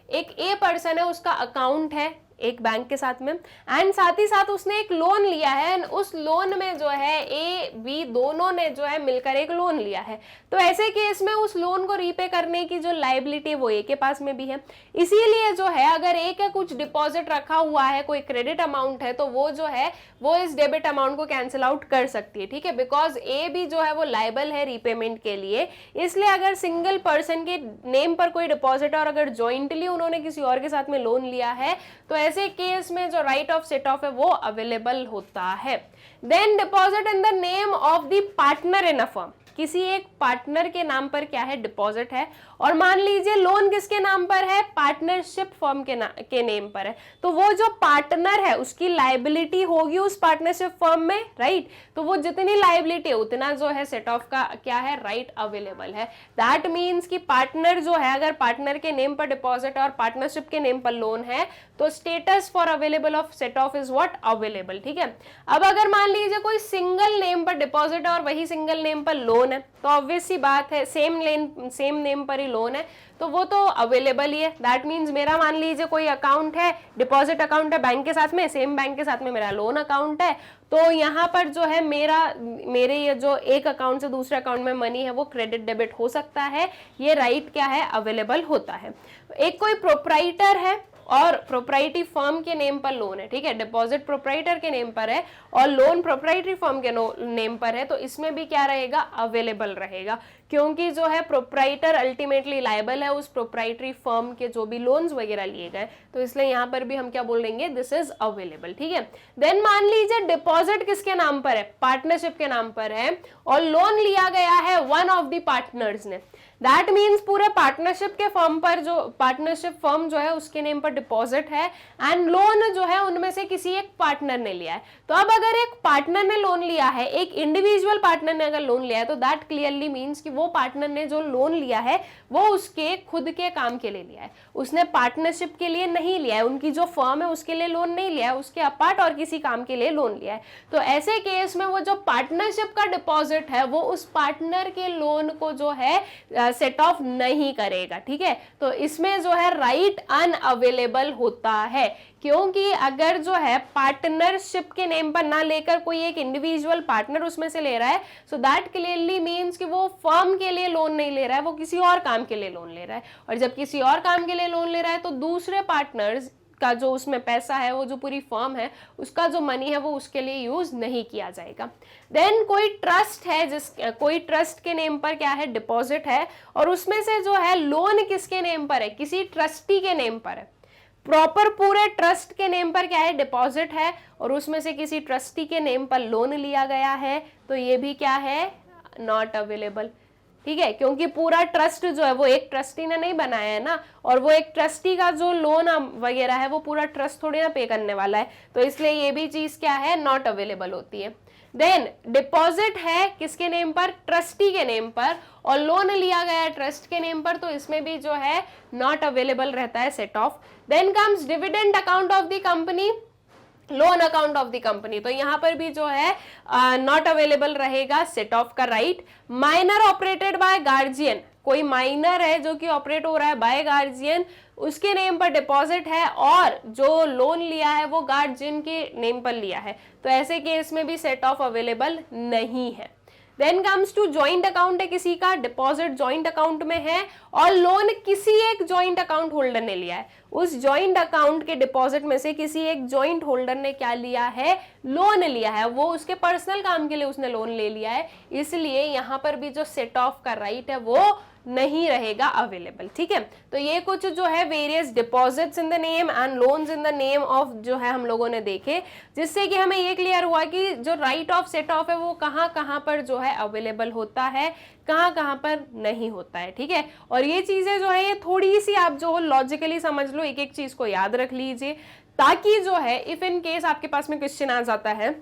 एक ए पर्सन है, उसका अकाउंट है एक बैंक के साथ में, एंड साथ ही साथ उसने एक लोन लिया है, एंड उस लोन में जो है ए बी दोनों ने जो है मिलकर एक लोन लिया है, तो ऐसे केस में उस लोन को रीपे करने की जो लायबिलिटी वो ए के पास में भी है। इसीलिए जो है अगर ए का कुछ डिपॉजिट रखा हुआ है, कोई क्रेडिट अमाउंट है, तो वो जो है वो इस डेबिट अमाउंट को कैंसिल आउट कर सकती है, ठीक है, बिकॉज ए भी जो है वो लायबल है रीपेमेंट के लिए। इसलिए अगर सिंगल पर्सन के नेम पर कोई डिपॉजिट है और अगर जॉइंटली उन्होंने किसी और के साथ में लोन लिया है, तो ऐसे केस में जो राइट ऑफ सेट ऑफ है वो अवेलेबल होता है। Then deposit in the name of the partner in a firm, किसी एक पार्टनर के नाम पर क्या है डिपॉजिट है, और मान लीजिए लोन किसके नाम पर है, पार्टनरशिप फर्म के नेम पर है, तो वो जो पार्टनर है उसकी लायबिलिटी होगी उस पार्टनरशिप फर्म में, राइट। तो वो जितनी लायबिलिटी है उतना जो है सेट ऑफ का क्या है, राइट अवेलेबल है। दैट मीन्स कि पार्टनर जो है, अगर पार्टनर के नेम पर डिपॉजिट है और पार्टनरशिप के नेम पर लोन है, तो status for available of set of is what, available, ठीक है। अब अगर मान लीजिए कोई सिंगल नेम पर डिपॉजिट है और वही सिंगल नेम पर लोन है, तो ऑब्वियस सी बात है सेम नेम पर ही लोन है, तो वो तो अवेलेबल ही है। दैट मीन्स मेरा मान लीजिए कोई अकाउंट है, डिपॉजिट अकाउंट है बैंक के साथ में, सेम बैंक के साथ में मेरा लोन अकाउंट है, तो यहाँ पर जो है मेरे ये जो एक अकाउंट से दूसरे अकाउंट में मनी है वो क्रेडिट डेबिट हो सकता है, ये राइट क्या है, अवेलेबल होता है। एक कोई प्रोप्राइटर है और प्रोप्राइटरी फर्म के नेम पर लोन है, ठीक है, डिपॉजिट प्रोप्राइटर के नेम पर है और लोन प्रोप्राइटरी फर्म के नेम पर है, तो इसमें भी क्या रहेगा, अवेलेबल रहेगा, क्योंकि जो है प्रोप्राइटर अल्टीमेटली लायबल है उस प्रोप्राइटरी फर्म के जो भी लोन्स वगैरह लिए गए, तो इसलिए यहाँ पर भी हम क्या बोलेंगे, दिस इज अवेलेबल, ठीक है। देन मान लीजिए डिपॉजिट किसके नाम पर है, पार्टनरशिप के नाम पर है, और लोन लिया गया है वन ऑफ द पार्टनर्स ने, दैट मीन्स पूरे पार्टनरशिप के फर्म पर जो पार्टनरशिप फर्म जो है उसके नेम पर डिपॉजिट है, एंड लोन जो है उनमें से किसी एक पार्टनर ने लिया है। तो अब अगर एक पार्टनर ने लोन लिया है, एक इंडिविजुअल पार्टनर ने अगर लोन लिया है, तो दैट क्लियरली मीन्स कि वो पार्टनर ने जो लोन लिया है वो उसके खुद के काम के लिए लिया है, उसने पार्टनरशिप के लिए नहीं लिया है, उनकी जो फर्म है उसके लिए लोन नहीं लिया है, उसके अपार्ट और किसी काम के लिए लोन लिया है। तो ऐसे केस में वो जो पार्टनरशिप का डिपॉजिट है वो उस पार्टनर के लोन को जो है सेट ऑफ नहीं करेगा, ठीक है। तो इसमें जो है राइट अनअवेलेबल होता है, क्योंकि अगर जो है पार्टनरशिप के नेम पर ना लेकर कोई एक इंडिविजुअल पार्टनर उसमें से ले रहा है, सो दैट क्लियरली मींस कि वो फर्म के लिए लोन नहीं ले रहा है, वो किसी और काम के लिए लोन ले रहा है, और जब किसी और काम के लिए लोन ले रहा है तो दूसरे पार्टनर्स का जो उसमें पैसा है, वो जो पूरी फर्म है उसका जो मनी है वो उसके लिए यूज नहीं किया जाएगा। देन कोई ट्रस्ट है, कोई ट्रस्ट के नेम पर क्या है, डिपॉजिट है, और उसमें से जो है लोन किसके नेम पर है, किसी ट्रस्टी के नेम पर है, प्रॉपर पूरे ट्रस्ट के नेम पर क्या है, डिपॉजिट है, और उसमें से किसी ट्रस्टी के नेम पर लोन लिया गया है, तो ये भी क्या है, नॉट अवेलेबल, ठीक है, क्योंकि पूरा ट्रस्ट जो है वो एक ट्रस्टी ने नहीं बनाया है ना, और वो एक ट्रस्टी का जो लोन वगैरह है वो पूरा ट्रस्ट थोड़ी ना पे करने वाला है, तो इसलिए ये भी चीज क्या है, नॉट अवेलेबल होती है। देन डिपॉजिट है किसके नेम पर, ट्रस्टी के नेम पर, और लोन लिया गया है ट्रस्ट के नेम पर, तो इसमें भी जो है नॉट अवेलेबल रहता है set off. Then comes dividend account of the company, loan account of the company, तो यहाँ पर भी जो है नॉट अवेलेबल रहेगा सेट ऑफ का right. Minor operated by guardian, कोई माइनर है जो कि ऑपरेट हो रहा है बाय गार्जियन, उसके नेम पर डिपॉजिट है और जो लोन लिया है वो गार्जियन के नेम पर लिया है, तो ऐसे केस में भी सेट ऑफ अवेलेबल नहीं है। Then comes to joint account है किसी का, डिपॉजिट जॉइंट अकाउंट में है और लोन किसी एक जॉइंट अकाउंट होल्डर ने लिया है, उस जॉइंट अकाउंट के डिपॉजिट में से किसी एक जॉइंट होल्डर ने क्या लिया है, लोन लिया है, वो उसके पर्सनल काम के लिए उसने लोन ले लिया है, इसलिए यहाँ पर भी जो सेट ऑफ का राइट है वो नहीं रहेगा अवेलेबल। ठीक है, तो ये कुछ जो है various deposits in the name and loans in the name of जो है हम लोगों ने देखे, जिससे कि हमें ये क्लियर हुआ कि जो राइट ऑफ सेट ऑफ है वो कहाँ कहाँ पर जो है अवेलेबल होता है, कहाँ कहाँ पर नहीं होता है। ठीक है, और ये चीजें जो है ये थोड़ी सी आप जो लॉजिकली समझ लो, एक एक चीज को याद रख लीजिए, ताकि जो है इफ इन केस आपके पास में क्वेश्चन आ जाता है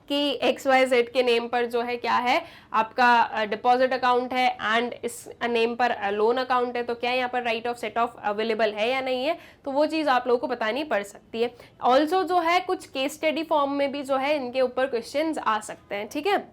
कि XYZ के नेम पर जो है क्या है, आपका डिपॉजिट अकाउंट है एंड इस नेम पर लोन अकाउंट है, तो क्या यहाँ पर right of set of available है या नहीं है, तो वो चीज़ आप लोगों को बतानी पड़ सकती है। ऑल्सो जो है कुछ केस स्टडी फॉर्म में भी जो है इनके ऊपर क्वेश्चंस आ सकते हैं। ठीक है,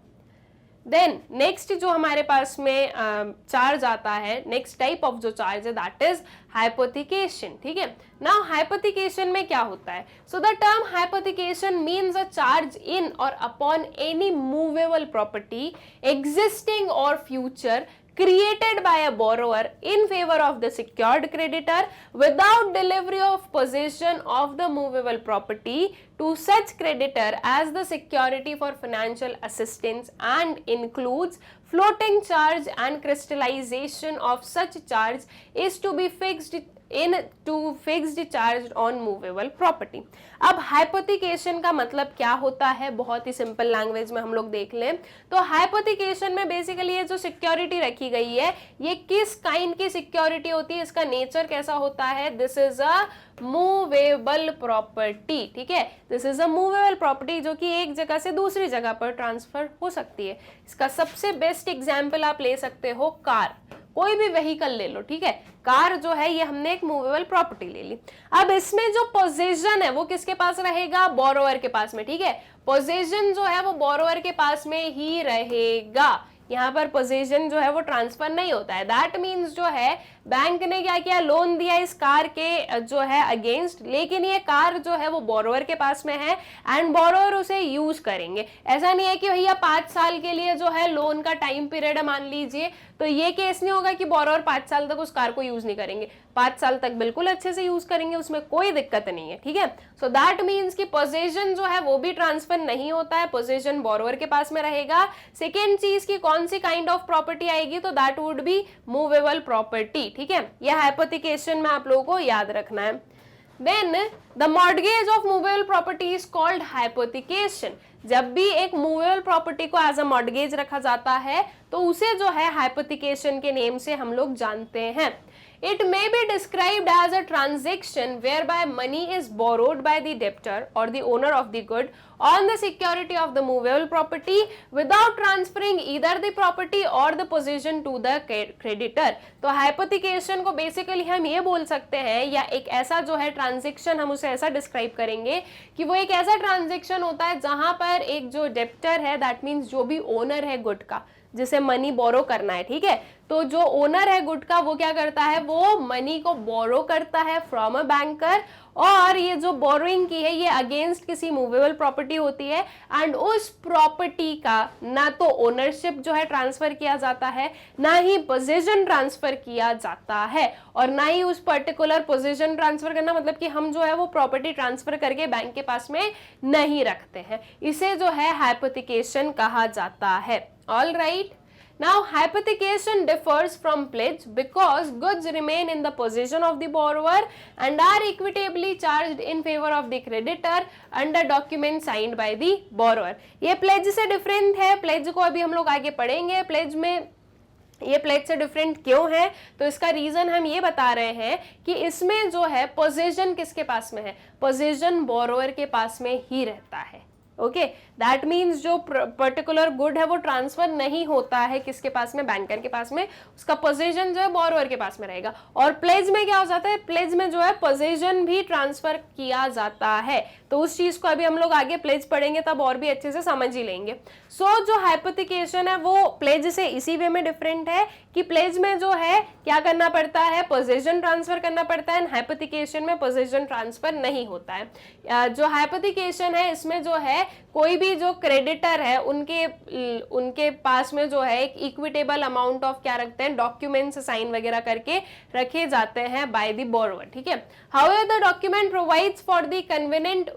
देन नेक्स्ट जो हमारे पास में चार्ज आता है, नेक्स्ट टाइप ऑफ जो चार्ज है दैट इज हाइपोथिकेशन। ठीक है, नाउ हाइपोथिकेशन में क्या होता है, so the term hypothecation means a charge in or upon any movable property existing or future created by a borrower in favor of the secured creditor without delivery of possession of the movable property to such creditor as the security for financial assistance, and includes floating charge, and crystallization of such charge is to be fixed into fixed charge on movable property. अब hypothecation का मतलब क्या होता है, बहुत ही simple language में हम लोग देख लें तो हाइपोथिकेशन में बेसिकली ये जो सिक्योरिटी रखी गई है ये किस काइंड की सिक्योरिटी होती है, इसका नेचर कैसा होता है, this is a movable property. ठीक है, this is a movable property जो कि एक जगह से दूसरी जगह पर ट्रांसफर हो सकती है। इसका सबसे बेस्ट एग्जाम्पल आप ले सकते हो कार, कोई भी व्हीकल ले लो। ठीक है, कार जो है ये हमने एक मूवेबल प्रॉपर्टी ले ली। अब इसमें जो पोजेशन है वो किसके पास रहेगा, बोरोवर के पास में। ठीक है, पोजेशन जो है वो बोरोवर के पास में ही रहेगा, यहाँ पर पोजीशन जो है वो ट्रांसफर नहीं होता है। दैट मीन्स जो है बैंक ने क्या किया, लोन दिया इस कार के जो है अगेंस्ट, लेकिन ये कार जो है वो बोरोवर के पास में है एंड बोरोवर उसे यूज करेंगे। ऐसा नहीं है कि भैया 5 साल के लिए जो है लोन का टाइम पीरियड है मान लीजिए, तो ये केस नहीं होगा कि बोरोवर 5 साल तक उस कार को यूज नहीं करेंगे, 5 साल तक बिल्कुल अच्छे से यूज करेंगे, उसमें कोई दिक्कत नहीं है। ठीक है, सो दैट मीन्स कि पोजीशन जो है वो भी ट्रांसफर नहीं होता है, पोजीशन बोरोवर के पास में रहेगा। सेकेंड चीज की कौन सी काइंड ऑफ प्रॉपर्टी आएगी, तो that would be movable property. ठीक है, यह हाइपोथिकेशन में आप लोगों को याद रखना है। Then the mortgage of movable property is called hypothecation. जब भी एक मूवेबल प्रॉपर्टी को एज अ मॉर्गेज रखा जाता है तो उसे जो है हाइपोथिकेशन के नेम से हम लोग जानते हैं। It may be described as a transaction whereby money is borrowed by the debtor or the owner of the good on the security of the movable property without transferring either the property or the possession to the creditor। तो hypothecation को basically हम ये बोल सकते हैं, या एक ऐसा जो है ट्रांजेक्शन हम उसे ऐसा डिस्क्राइब करेंगे कि वो एक ऐसा ट्रांजेक्शन होता है जहां पर एक जो डेप्टर है, दैट मीन्स जो भी ओनर है गुड का, जिसे मनी बोरो करना है। ठीक है, तो जो ओनर है गुड का वो क्या करता है, वो मनी को बोरो करता है फ्रॉम अ बैंकर, और ये जो बोरोइंग की है ये अगेंस्ट किसी मूवेबल प्रॉपर्टी होती है एंड उस प्रॉपर्टी का ना तो ओनरशिप जो है ट्रांसफर किया जाता है, ना ही पोजीशन ट्रांसफर किया जाता है, और ना ही उस पर्टिकुलर पोजीशन ट्रांसफर करना मतलब कि हम जो है वो प्रॉपर्टी ट्रांसफर करके बैंक के पास में नहीं रखते हैं। इसे जो है हाइपोथिकेशन कहा जाता है। All right, now hypothecation differs from pledge because goods remain in the possession of the borrower and are equitably charged in favor of the creditor under document signed by the borrower। ये pledge से different है, pledge को अभी हम लोग आगे पढ़ेंगे। pledge में ये प्लेज से डिफरेंट क्यों है, तो इसका रीजन हम ये बता रहे हैं कि इसमें जो है पोजीशन किसके पास में है, पोजीशन बोरोवर के पास में ही रहता है। ओके, दैट मीन्स जो पर्टिकुलर गुड है वो ट्रांसफर नहीं होता है किसके पास में, बैंकर के पास में, उसका पोजीशन जो है बोरोवर के पास में रहेगा। और प्लेज में क्या हो जाता है, प्लेज में जो है पोजीशन भी ट्रांसफर किया जाता है, तो उस चीज को अभी हम लोग आगे प्लेज पढ़ेंगे तब और भी अच्छे से समझ ही लेंगे। सो जो हाइपोथिकेशन है वो प्लेज से इसी वे में डिफरेंट है कि प्लेज में जो है क्या करना पड़ता है, पोजीशन ट्रांसफर करना पड़ता है, हाइपोथिकेशन में पोजीशन ट्रांसफर नहीं होता है। जो हाइपोथिकेशन है इसमें जो है कोई भी जो क्रेडिटर है उनके पास में जो है एक इक्विटेबल अमाउंट ऑफ क्या रखते हैं, डॉक्यूमेंट्स साइन वगैरह करके रखे जाते हैं बाय द बोरोवर, ठीक है। However the document provides for the convenient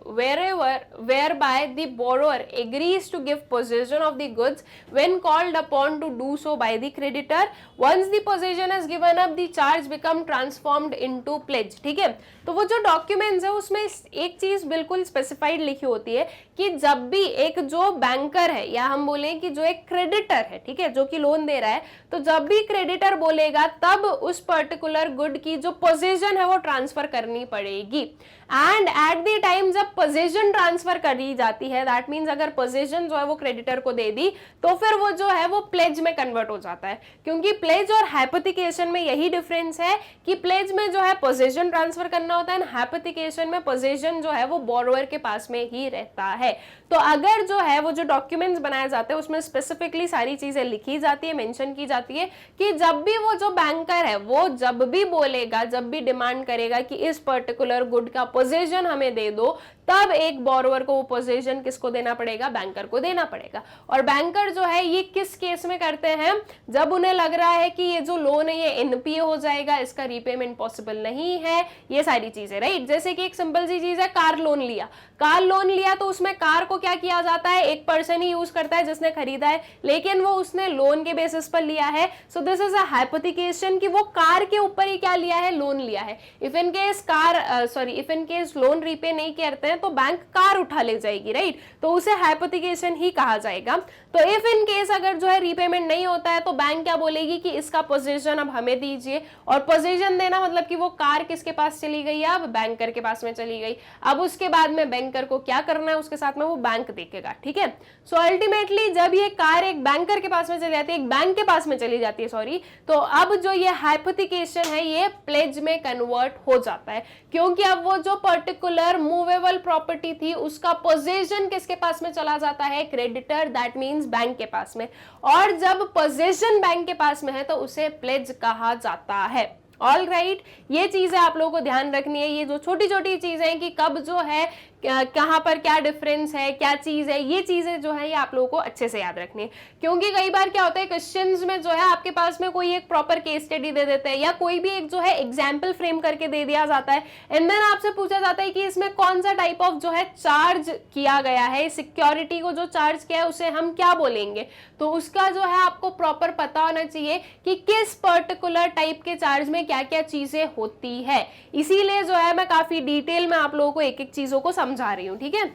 whereby the borrower agrees to give possession of the goods when called upon to do so by the creditor. Once the possession is given up, the charge become transformed into pledge, ठीक है। तो वो जो documents है उसमें एक चीज बिल्कुल स्पेसिफाइड लिखी होती है कि जब भी एक जो बैंकर है या हम बोले कि जो एक क्रेडिटर है, ठीक है, जो कि लोन दे रहा है, तो जब भी क्रेडिटर बोलेगा तब उस पर्टिकुलर गुड की जो पोजीशन है वो ट्रांसफर करनी पड़ेगी। एंड एट द टाइम जब पोजीशन ट्रांसफर करी जाती है, दैट मीन्स अगर पोजीशन जो है वो क्रेडिटर को दे दी तो फिर वो जो है वो प्लेज में कन्वर्ट हो जाता है। क्योंकि प्लेज और हाइपोथिकेशन में यही डिफरेंस है कि प्लेज में जो है पोजीशन ट्रांसफर करना होता है, हाइपोथिकेशन में पोजीशन जो है वो बोरोवर के पास में ही रहता है। तो अगर जो है वो जो डॉक्यूमेंट्स बनाए जाते हैं उसमें स्पेसिफिकली सारी चीजें लिखी जाती है, मेंशन की जाती है कि जब भी वो जो बैंकर है वो जब भी बोलेगा, जब भी डिमांड करेगा कि इस पर्टिकुलर गुड का पोजीशन हमें दे दो, तब एक बोरोवर को वो पोजीशन किसको देना पड़ेगा, बैंकर को देना पड़ेगा। और बैंकर जो है ये किस केस में करते हैं, जब उन्हें लग रहा है कि ये जो लोन है ये एनपीए हो जाएगा, इसका रीपेमेंट पॉसिबल नहीं है, ये सारी चीजें, राइट। जैसे कि एक सिंपल सी चीज है, कार लोन लिया तो उसमें कार को क्या किया जाता है, एक पर्सन ही यूज करता है जिसने खरीदा है, लेकिन वो उसने लोन के बेसिस पर लिया है। So this is a hypothecation कि वो कार के ऊपर ही क्या लिया है, लोन लिया है। If in case loan repay नहीं करते हैं तो बैंक कार उठा ले जाएगी, राइट, तो उसे हाइपोथिकेशन ही कहा जाएगा। तो इफ इन केस अगर जो है रीपेमेंट नहीं होता है तो बैंक क्या बोलेगी कि इसका पोजीशन अब हमें दीजिए, और पोजीशन देना मतलब कि वो कार किसके पास चली गई, अब बैंकर के पास में चली गई। अब उसके बाद में बैंकर को क्या करना है, उसके साथ में वो बैंक देखेगा, ठीक है। सो अल्टीमेटली जब ये कार एक बैंकर के पास में चली जाती है, एक बैंक के पास में चली जाती है, सॉरी, तो अब जो ये हाइपोथिकेशन है ये प्लेज में कन्वर्ट हो जाता है, क्योंकि अब वो जो पर्टिकुलर मूवेबल प्रॉपर्टी थी उसका पोजीशन किसके पास में चला जाता है, क्रेडिटर, दैट मींस बैंक के पास में। और जब पोजीशन बैंक के पास में है तो उसे प्लेज कहा जाता है। ऑल राइट, ये चीजें आप लोगों को ध्यान रखनी है। ये जो छोटी छोटी चीजें हैं कि कब जो है कहां पर क्या डिफरेंस है, क्या चीज है, ये चीजें जो है ये आप लोगों को अच्छे से याद रखनी है। क्योंकि कई बार क्या होता है क्वेश्चंस में जो है आपके पास में कोई एक प्रॉपर केस स्टडी दे देते हैं या कोई भी एक जो है एग्जाम्पल फ्रेम करके दे दिया जाता है, एंड देन आपसे पूछा जाता है कि इसमें कौन सा टाइप ऑफ जो है चार्ज किया गया है, सिक्योरिटी को जो चार्ज किया है उसे हम क्या बोलेंगे। तो उसका जो है आपको प्रॉपर पता होना चाहिए कि किस पर्टिकुलर टाइप के चार्ज में क्या क्या चीजें होती है। इसीलिए जो है मैं काफी डिटेल में आप लोगों को एक एक चीजों को समझा रही हूं, ठीक है।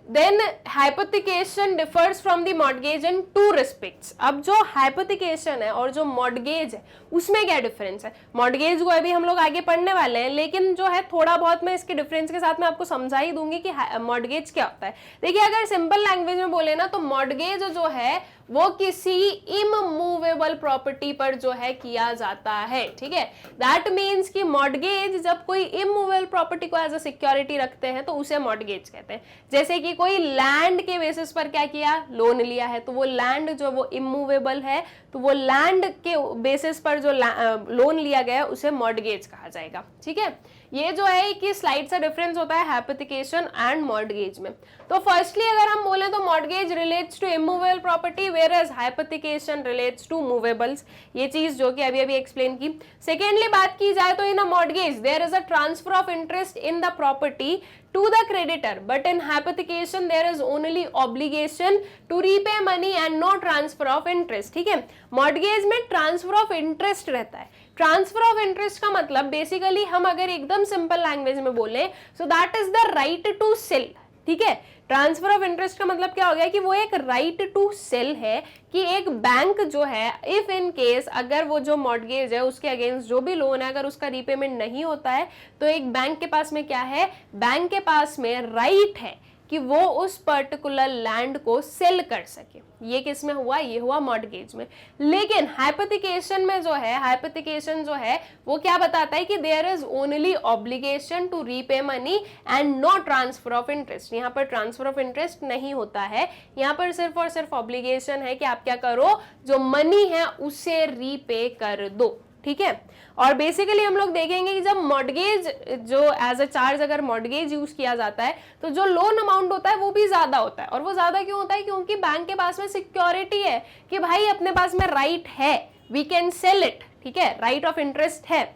Then hypothecation differs from the mortgage in two respects. अब जो hypothecation है और जो mortgage है उसमें क्या डिफरेंस है, mortgage को अभी हम लोग आगे पढ़ने वाले हैं, लेकिन जो है थोड़ा बहुत मैं इसके डिफरेंस के साथ में आपको समझा ही दूंगी कि mortgage क्या होता है। देखिए अगर सिंपल लैंग्वेज में बोले ना तो mortgage जो है वो किसी इमूवेबल प्रॉपर्टी पर जो है किया जाता है, ठीक है। दैट मीन्स कि मॉर्गेज जब कोई इमूवेबल प्रॉपर्टी को एज अ सिक्योरिटी रखते हैं तो उसे मॉर्गेज कहते हैं। जैसे कि कोई लैंड के बेसिस पर क्या किया, लोन लिया है, तो वो लैंड जो वो इमूवेबल है, तो वो लैंड के बेसिस पर जो लोन लिया गया है उसे मॉर्गेज कहा जाएगा, ठीक है। ये जो है कि स्लाइड से डिफरेंस होता है हाइपोथिकेशन एंड मॉर्गेज में। तो फर्स्टली अगर हम बोले तो mortgage relates to immovable property whereas hypothecation relates to movables, ये चीज जो कि अभी एक्सप्लेन की। सेकेंडली बात की जाए तो in a mortgage there is a transfer of interest in the property to the creditor, but in hypothecation there is only obligation to repay money and no transfer of interest, ठीक है। Mortgage में transfer of interest रहता है। Transfer of interest का मतलब basically हम अगर एकदम सिंपल लैंग्वेज में बोले so that is the right to sell, ठीक है। ट्रांसफर ऑफ इंटरेस्ट का मतलब क्या हो गया कि वो एक राइट टू सेल है कि एक बैंक जो है इफ इन केस अगर वो जो मॉर्गेज है उसके अगेंस्ट जो भी लोन है अगर उसका रीपेमेंट नहीं होता है तो एक बैंक के पास में क्या है, बैंक के पास में राइट है कि वो उस पर्टिकुलर लैंड को सेल कर सके। ये किस में हुआ, ये हुआ मॉर्गेज में। लेकिन हाइपोथिकेशन में जो है, हाइपोथिकेशन जो है वो क्या बताता है कि there is only obligation to repay money and no transfer of interest. यहाँ पर ट्रांसफर ऑफ इंटरेस्ट नहीं होता है, यहाँ पर सिर्फ और सिर्फ ऑब्लिगेशन है कि आप क्या करो, जो मनी है उसे रीपे कर दो, ठीक है। और बेसिकली हम लोग देखेंगे कि जब मॉर्गेज जो एज अ चार्ज अगर मॉर्गेज यूज किया जाता है तो जो लोन अमाउंट होता है वो भी ज्यादा होता है। और वो ज्यादा क्यों होता है? क्योंकि बैंक के पास में सिक्योरिटी है कि भाई अपने पास में राइट है, वी कैन सेल इट, ठीक है, राइट ऑफ इंटरेस्ट है।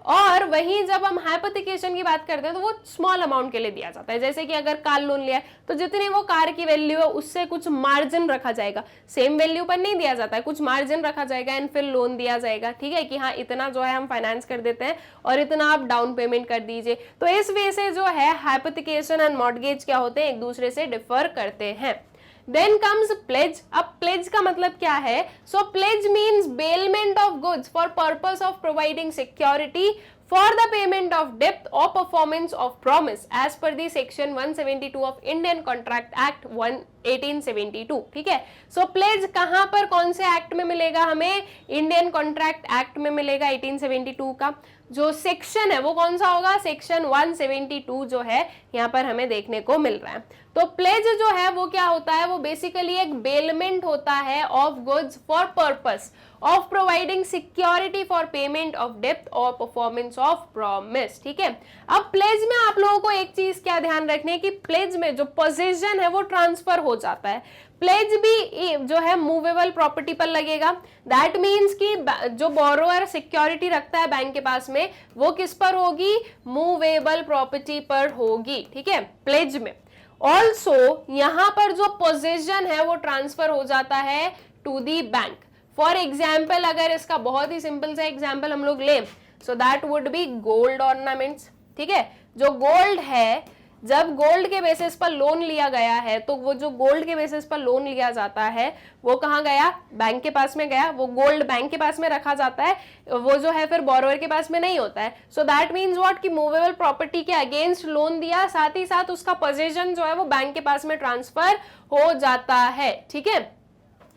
और वहीं जब हम हाइपोथिकेशन की बात करते हैं तो वो स्मॉल अमाउंट के लिए दिया जाता है। जैसे कि अगर कार लोन लिया है तो जितनी वो कार की वैल्यू है उससे कुछ मार्जिन रखा जाएगा, सेम वैल्यू पर नहीं दिया जाता है, कुछ मार्जिन रखा जाएगा एंड फिर लोन दिया जाएगा, ठीक है, कि हाँ इतना जो है हम फाइनेंस कर देते हैं और इतना आप डाउन पेमेंट कर दीजिए। तो इस वे से जो है हाइपोथिकेशन एंड मॉर्गेज क्या होते हैं, एक दूसरे से डिफर करते हैं। Then comes pledge. अब pledge का मतलब क्या है? So pledge means bailment of goods for purpose of providing security for the payment of debt or performance of promise as per the section 172 of Indian Contract Act 1872, ठीक है। So pledge कहाँ पर कौन से एक्ट में मिलेगा हमें? Indian contract act में मिलेगा 1872 का। जो सेक्शन है वो कौन सा होगा? सेक्शन 172 जो है यहाँ पर हमें देखने को मिल रहा है। तो प्लेज जो है वो क्या होता है? वो बेसिकली एक बेलमेंट होता है of goods for purpose of providing security for payment of डेप्ट और परफॉर्मेंस ऑफ प्रॉमिस, ठीक है। अब प्लेज में आप लोगों को एक चीज क्या ध्यान रखनी है कि प्लेज में जो पोजीशन है वो ट्रांसफर हो जाता है। प्लेज भी जो है मूवेबल प्रॉपर्टी पर लगेगा। दैट मीन्स कि जो बोरोअर सिक्योरिटी रखता है बैंक के पास में वो किस पर होगी? मूवेबल प्रॉपर्टी पर होगी, ठीक है, प्लेज में। ऑल्सो यहां पर जो पोजीशन है वो ट्रांसफर हो जाता है to the bank. For example अगर इसका बहुत ही सिंपल सा एग्जाम्पल हम लोग लें, so that would be gold ornaments, ठीक है। जो गोल्ड है, जब गोल्ड के बेसिस पर लोन लिया गया है तो वो जो गोल्ड के बेसिस पर लोन लिया जाता है वो कहाँ गया? बैंक के पास में गया। वो गोल्ड बैंक के पास में रखा जाता है, वो जो है फिर बोरोवर के पास में नहीं होता है। सो दैट मीन्स व्हाट कि मूवेबल प्रॉपर्टी के अगेंस्ट लोन दिया, साथ ही साथ उसका पोजीशन जो है वो बैंक के पास में ट्रांसफर हो जाता है, ठीक है।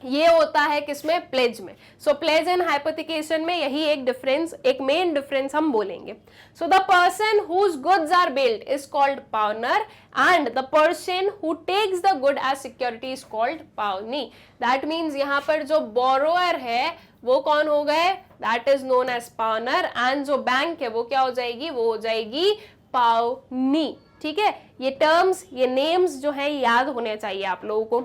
ये होता है किसमें? प्लेज में। सो प्लेज एंड हाइपोथिकेशन में यही एक डिफरेंस, एक मेन डिफरेंस हम बोलेंगे। So the person whose goods are bailed is called pawnor and the person who takes the good as security is called pawnee. That means यहाँ पर जो बोरोअर है वो कौन हो गए? That is known as pawnor and जो bank है वो क्या हो जाएगी? वो हो जाएगी पाउनी, ठीक है। ये टर्म्स, ये नेम्स जो है याद होने चाहिए आप लोगों को।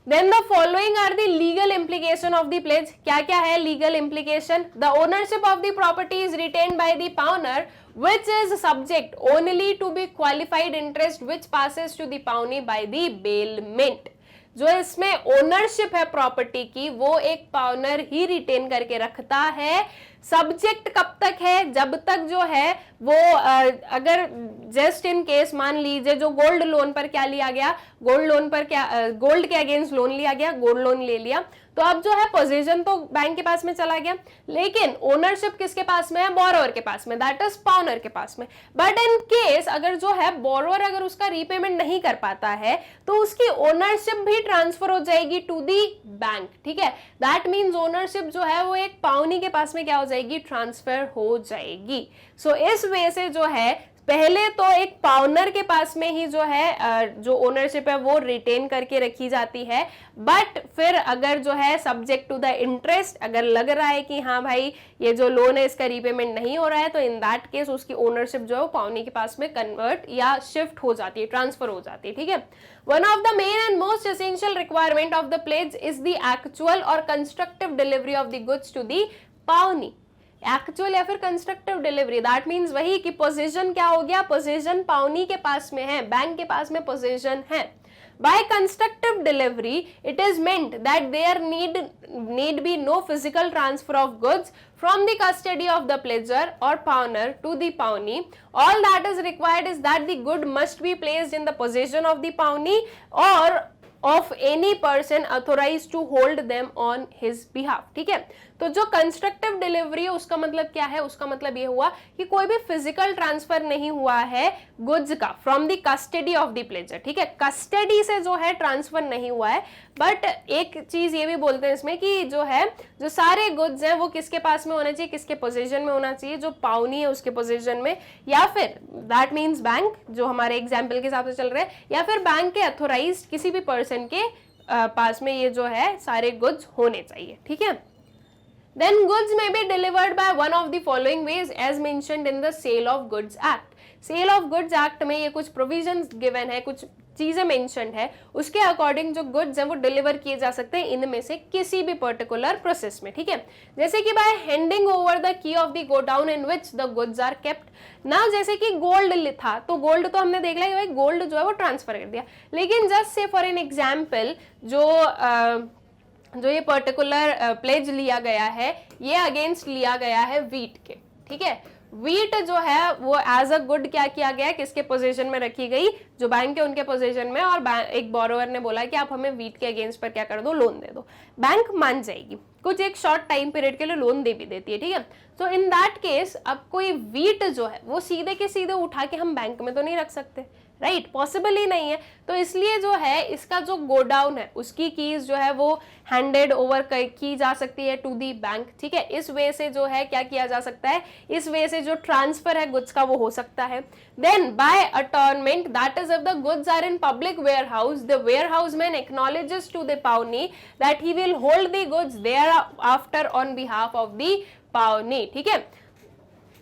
Then the following are the legal implication of the pledge. क्या क्या है legal implication? The ownership of the property is retained by the pawner, which is subject only to be qualified interest which passes to the pawnee by the bailment. जो इसमें ownership है property की वो एक pawnor ही retain करके रखता है। Subject कब तक है? जब तक जो है वो अगर जस्ट इन केस मान लीजिए जो गोल्ड लोन पर क्या लिया गया, गोल्ड लोन पर क्या गोल्ड के अगेंस्ट लोन लिया गया, गोल्ड लोन ले लिया, तो अब जो है पोजीशन तो बैंक के पास में चला गया, लेकिन ओनरशिप किसके पास में है? बोरोवर के पास में, दैट इज पाउनर के पास में। बट इन केस अगर जो है बोरोवर अगर उसका रीपेमेंट नहीं कर पाता है तो उसकी ओनरशिप भी ट्रांसफर हो जाएगी टू दी बैंक, ठीक है। दैट मीन्स ओनरशिप जो है वो एक पाउनी के पास में क्या हो जाएगी? ट्रांसफर हो जाएगी। सो इस वे से जो है पहले तो एक पाउनर के पास में ही जो है जो ओनरशिप है वो रिटेन करके रखी जाती है, बट फिर अगर जो है सब्जेक्ट टू द इंटरेस्ट अगर लग रहा है कि हाँ भाई ये जो लोन है इसका रीपेमेंट नहीं हो रहा है तो इन दैट केस उसकी ओनरशिप जो है वो पाउनी के पास में कन्वर्ट या शिफ्ट हो जाती है, ट्रांसफर हो जाती है, ठीक है। One of the main and most essential requirement of the pledge is the actual or constructive delivery of the goods to the pawnee. Actual या फिर कंस्ट्रक्टिव डिलीवरी, दैट मीन्स वही कि पोजीशन क्या हो गया? पोजीशन पाउनी के पास में है, बैंक के पास में पोजीशन है। By constructive delivery, it is meant that there need be no physical transfer of goods from the custody of the pledger or pawner to the pawnee. All that is required is that the good must be placed in the possession of the pawnee or of any person authorized to hold them on his behalf, ठीक है। तो जो constructive delivery है उसका मतलब क्या है? उसका मतलब ये हुआ कि कोई भी फिजिकल ट्रांसफर नहीं हुआ है गुड्स का from the custody of the pleasure, ठीक है। कस्टडी से जो है ट्रांसफर नहीं हुआ है, बट एक चीज ये भी बोलते हैं इसमें कि जो है जो सारे गुड्स हैं वो किसके पास में होना चाहिए? किसके पोजीशन में होना चाहिए? जो पाउनी है उसके पोजीशन में, या फिर दैट मीन्स बैंक जो हमारे एग्जाम्पल के हिसाब से चल रहा है, या फिर बैंक के अथोराइज्ड किसी भी पर्सन के पास में ये जो है सारे गुड्स होने चाहिए, ठीक है। Then goods may be delivered by one of the following ways as mentioned in the Sale of Goods Act. Sale of goods act में ये कुछ प्रोविजंस गिवन है, कुछ चीजें मेंशन्ड है, उसके अकॉर्डिंग जो गुड्स हैं वो डिलीवर किए जा सकते हैं इनमें से किसी भी पर्टिकुलर प्रोसेस में, ठीक है। जैसे कि by handing over the key of the godown in which the goods are kept. Now जैसे कि गोल्ड था तो गोल्ड तो हमने देख लिया कि भाई गोल्ड जो है वो ट्रांसफर कर दिया, लेकिन just say for an example जो ये पर्टिकुलर प्लेज लिया गया है ये अगेंस्ट लिया गया है वीट के, ठीक है। वीट जो है वो एज अ गुड क्या किया गया, किसके पोजीशन में रखी गई, जो बैंक है उनके पोजीशन में, और एक बोरोवर ने बोला कि आप हमें वीट के अगेंस्ट पर क्या कर दो, लोन दे दो। बैंक मान जाएगी, कुछ एक शॉर्ट टाइम पीरियड के लिए लोन दे भी देती है, ठीक है। तो इन दैट केस अब कोई वीट जो है वो सीधे के सीधे उठा के हम बैंक में तो नहीं रख सकते, राइट, पॉसिबल ही नहीं है। तो इसलिए जो है इसका जो गोडाउन है उसकी कीज जो है वो हैंडेड ओवर की जा सकती है टू दी बैंक, ठीक है। इस वे से जो है क्या किया जा सकता है, इस वे से जो ट्रांसफर है गुड्स का वो हो सकता है। Then by attornment, that is if the goods are in public warehouse, the warehouseman acknowledges to the pawnee that he will hold the goods thereafter on behalf of the pawnee, ठीक है।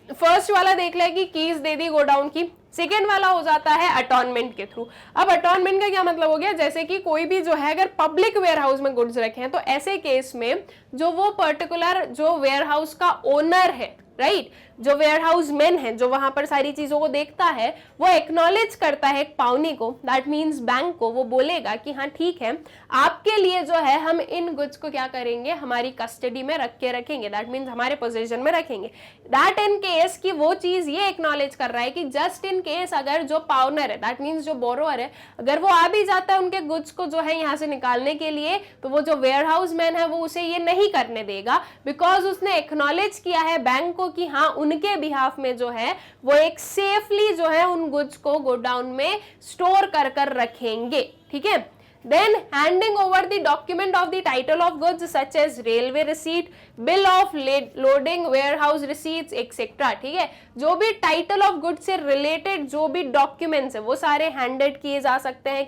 First वाला देख ले कि keys दे दी godown की, second वाला हो जाता है अटॉर्नमेंट के थ्रू। अब अटॉर्नमेंट का क्या मतलब हो गया, जैसे कि कोई भी जो है अगर पब्लिक वेयर हाउस में गुड्स रखे हैं तो ऐसे केस में जो वो पर्टिकुलर जो वेयर हाउस का ओनर है, राइट, जो वेयर हाउस मैन है जो वहां पर सारी चीजों को देखता है वो एक्नॉलेज करता है एक पावनी को, दैट मीन्स बैंक को, वो बोलेगा कि हाँ ठीक है आपके लिए जो है हम इन गुड्स को क्या करेंगे, हमारी कस्टडी में रख के रखेंगे, दैट मीन्स हमारे पोजीशन में रखेंगे। दैट इन केस कि वो चीज ये एक्नॉलेज कर रहा है कि जस्ट इन केस अगर जो पावनर है, दैट मीन्स जो बोरोवर है, अगर वो आ भी जाता है उनके गुड्स को जो है यहाँ से निकालने के लिए, तो वो जो वेयर हाउस मैन है वो उसे ये नहीं करने देगा, बिकॉज उसने एक्नॉलेज किया है बैंक को कि हाँ उनके बिहाफ में जो है वो एक सेफली जो है उन गुड्स को गोडाउन में स्टोर कर रखेंगे, ठीक है। Then handing over the document of the title of goods such as railway receipt, bill of loading, warehouse receipts etc, ठीक है। जो भी टाइटल ऑफ गुड्स से रिलेटेड जो भी डॉक्यूमेंट्स है वो सारे हैंडेड किए जा सकते हैं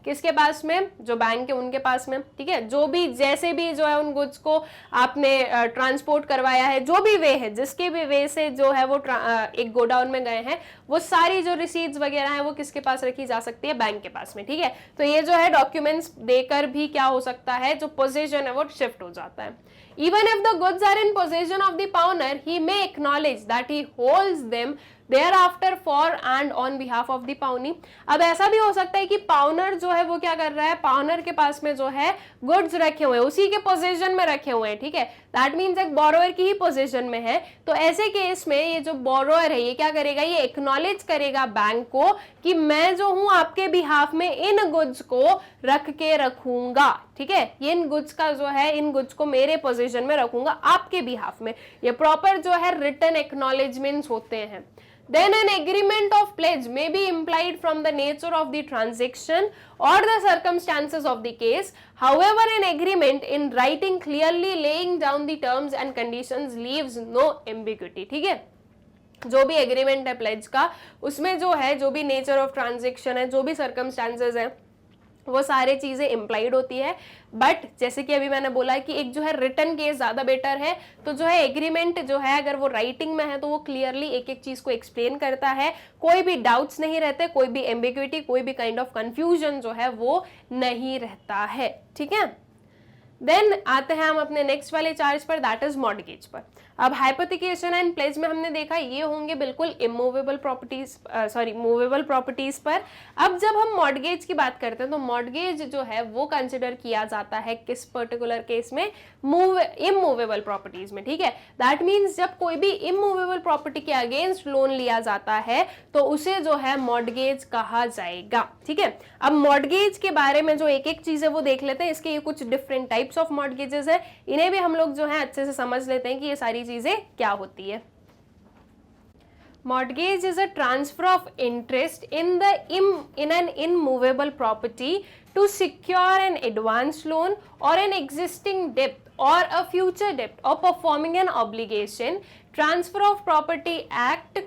किसके पास में, जो बैंक है उनके पास में, ठीक है। जो भी जैसे भी जो है उन गुड्स को आपने ट्रांसपोर्ट करवाया है, जो भी वे है, जिसके भी वे से जो है वो एक गोडाउन में गए हैं, वो सारी जो रिसीट्स वगैरह है वो किसके पास रखी जा सकती है, बैंक के पास में, ठीक है। तो ये जो है डॉक्यूमेंट्स देकर भी क्या हो सकता है, जो पोजीशन है वो शिफ्ट हो जाता है। Even if the goods are in possession of the pawner, he may acknowledge that he holds them thereafter for and on behalf of the pawnee। अब ऐसा भी हो सकता है कि पाउनर जो है वो क्या कर रहा है, पाउनर के पास में जो है गुड्स रखे हुए हैं, उसी के पोजीशन में रखे हुए हैं, ठीक है। दैट मीन्स एक बोरोवर की ही पोजीशन में है, तो ऐसे केस में ये जो बोरोवर है ये क्या करेगा, ये एक्नॉलेज करेगा बैंक को कि मैं जो हूं आपके बिहाफ में इन गुड्स को रख के रखूंगा, ठीक है। ये इन गुड्स का जो है, इन गुड्स को मेरे पोजीशन में रखूंगा आपके बिहाफ में। ये प्रॉपर जो है रिटन एक्नॉलेजमेंट्स होते हैं। Then an agreement of pledge may be implied from the nature of the transaction or the circumstances of the case. However, an agreement in writing clearly laying down the terms and conditions leaves no ambiguity, ठीक है। जो भी agreement है pledge का, उसमें जो है जो भी नेचर ऑफ ट्रांजेक्शन है, जो भी सर्कमस्टांसेस है, वो सारे चीजें इम्प्लाइड होती है। बट जैसे कि अभी मैंने बोला कि एक जो है रिटन केस ज्यादा बेटर है, तो जो है एग्रीमेंट जो है अगर वो राइटिंग में है तो वो क्लियरली एक एक चीज को एक्सप्लेन करता है, कोई भी डाउट्स नहीं रहते, कोई भी एम्बिग्विटी, कोई भी काइंड ऑफ कंफ्यूजन जो है वो नहीं रहता है, ठीक है। देन आते हैं हम अपने नेक्स्ट वाले चार्ज पर, दैट इज मॉर्गेज पर। अब हाइपोथिकेशन एंड प्लेज में हमने देखा ये होंगे बिल्कुल इमूवेबल प्रॉपर्टीज, मूवेबल प्रॉपर्टीज पर। अब जब हम मॉर्गेज की बात करते हैं तो मॉर्गेज जो है वो कंसिडर किया जाता है किस पर्टिकुलर केस में, इमूवेबल प्रॉपर्टीज में, ठीक है। दैट मीन्स जब कोई भी इमूवेबल प्रॉपर्टी के अगेंस्ट लोन लिया जाता है तो उसे जो है मॉर्गेज कहा जाएगा, ठीक है। अब मॉर्गेज के बारे में जो एक एक चीज है वो देख लेते हैं, इसके ये कुछ डिफरेंट टाइप्स ऑफ मॉर्गेजेस है, इन्हें भी हम लोग जो है अच्छे से समझ लेते हैं कि ये सारी चीजें क्या होती है। Mortgage is a transfer of interest in an immovable property to secure an advance loan or an existing debt or a future debt or performing an obligation. Transfer of Property Act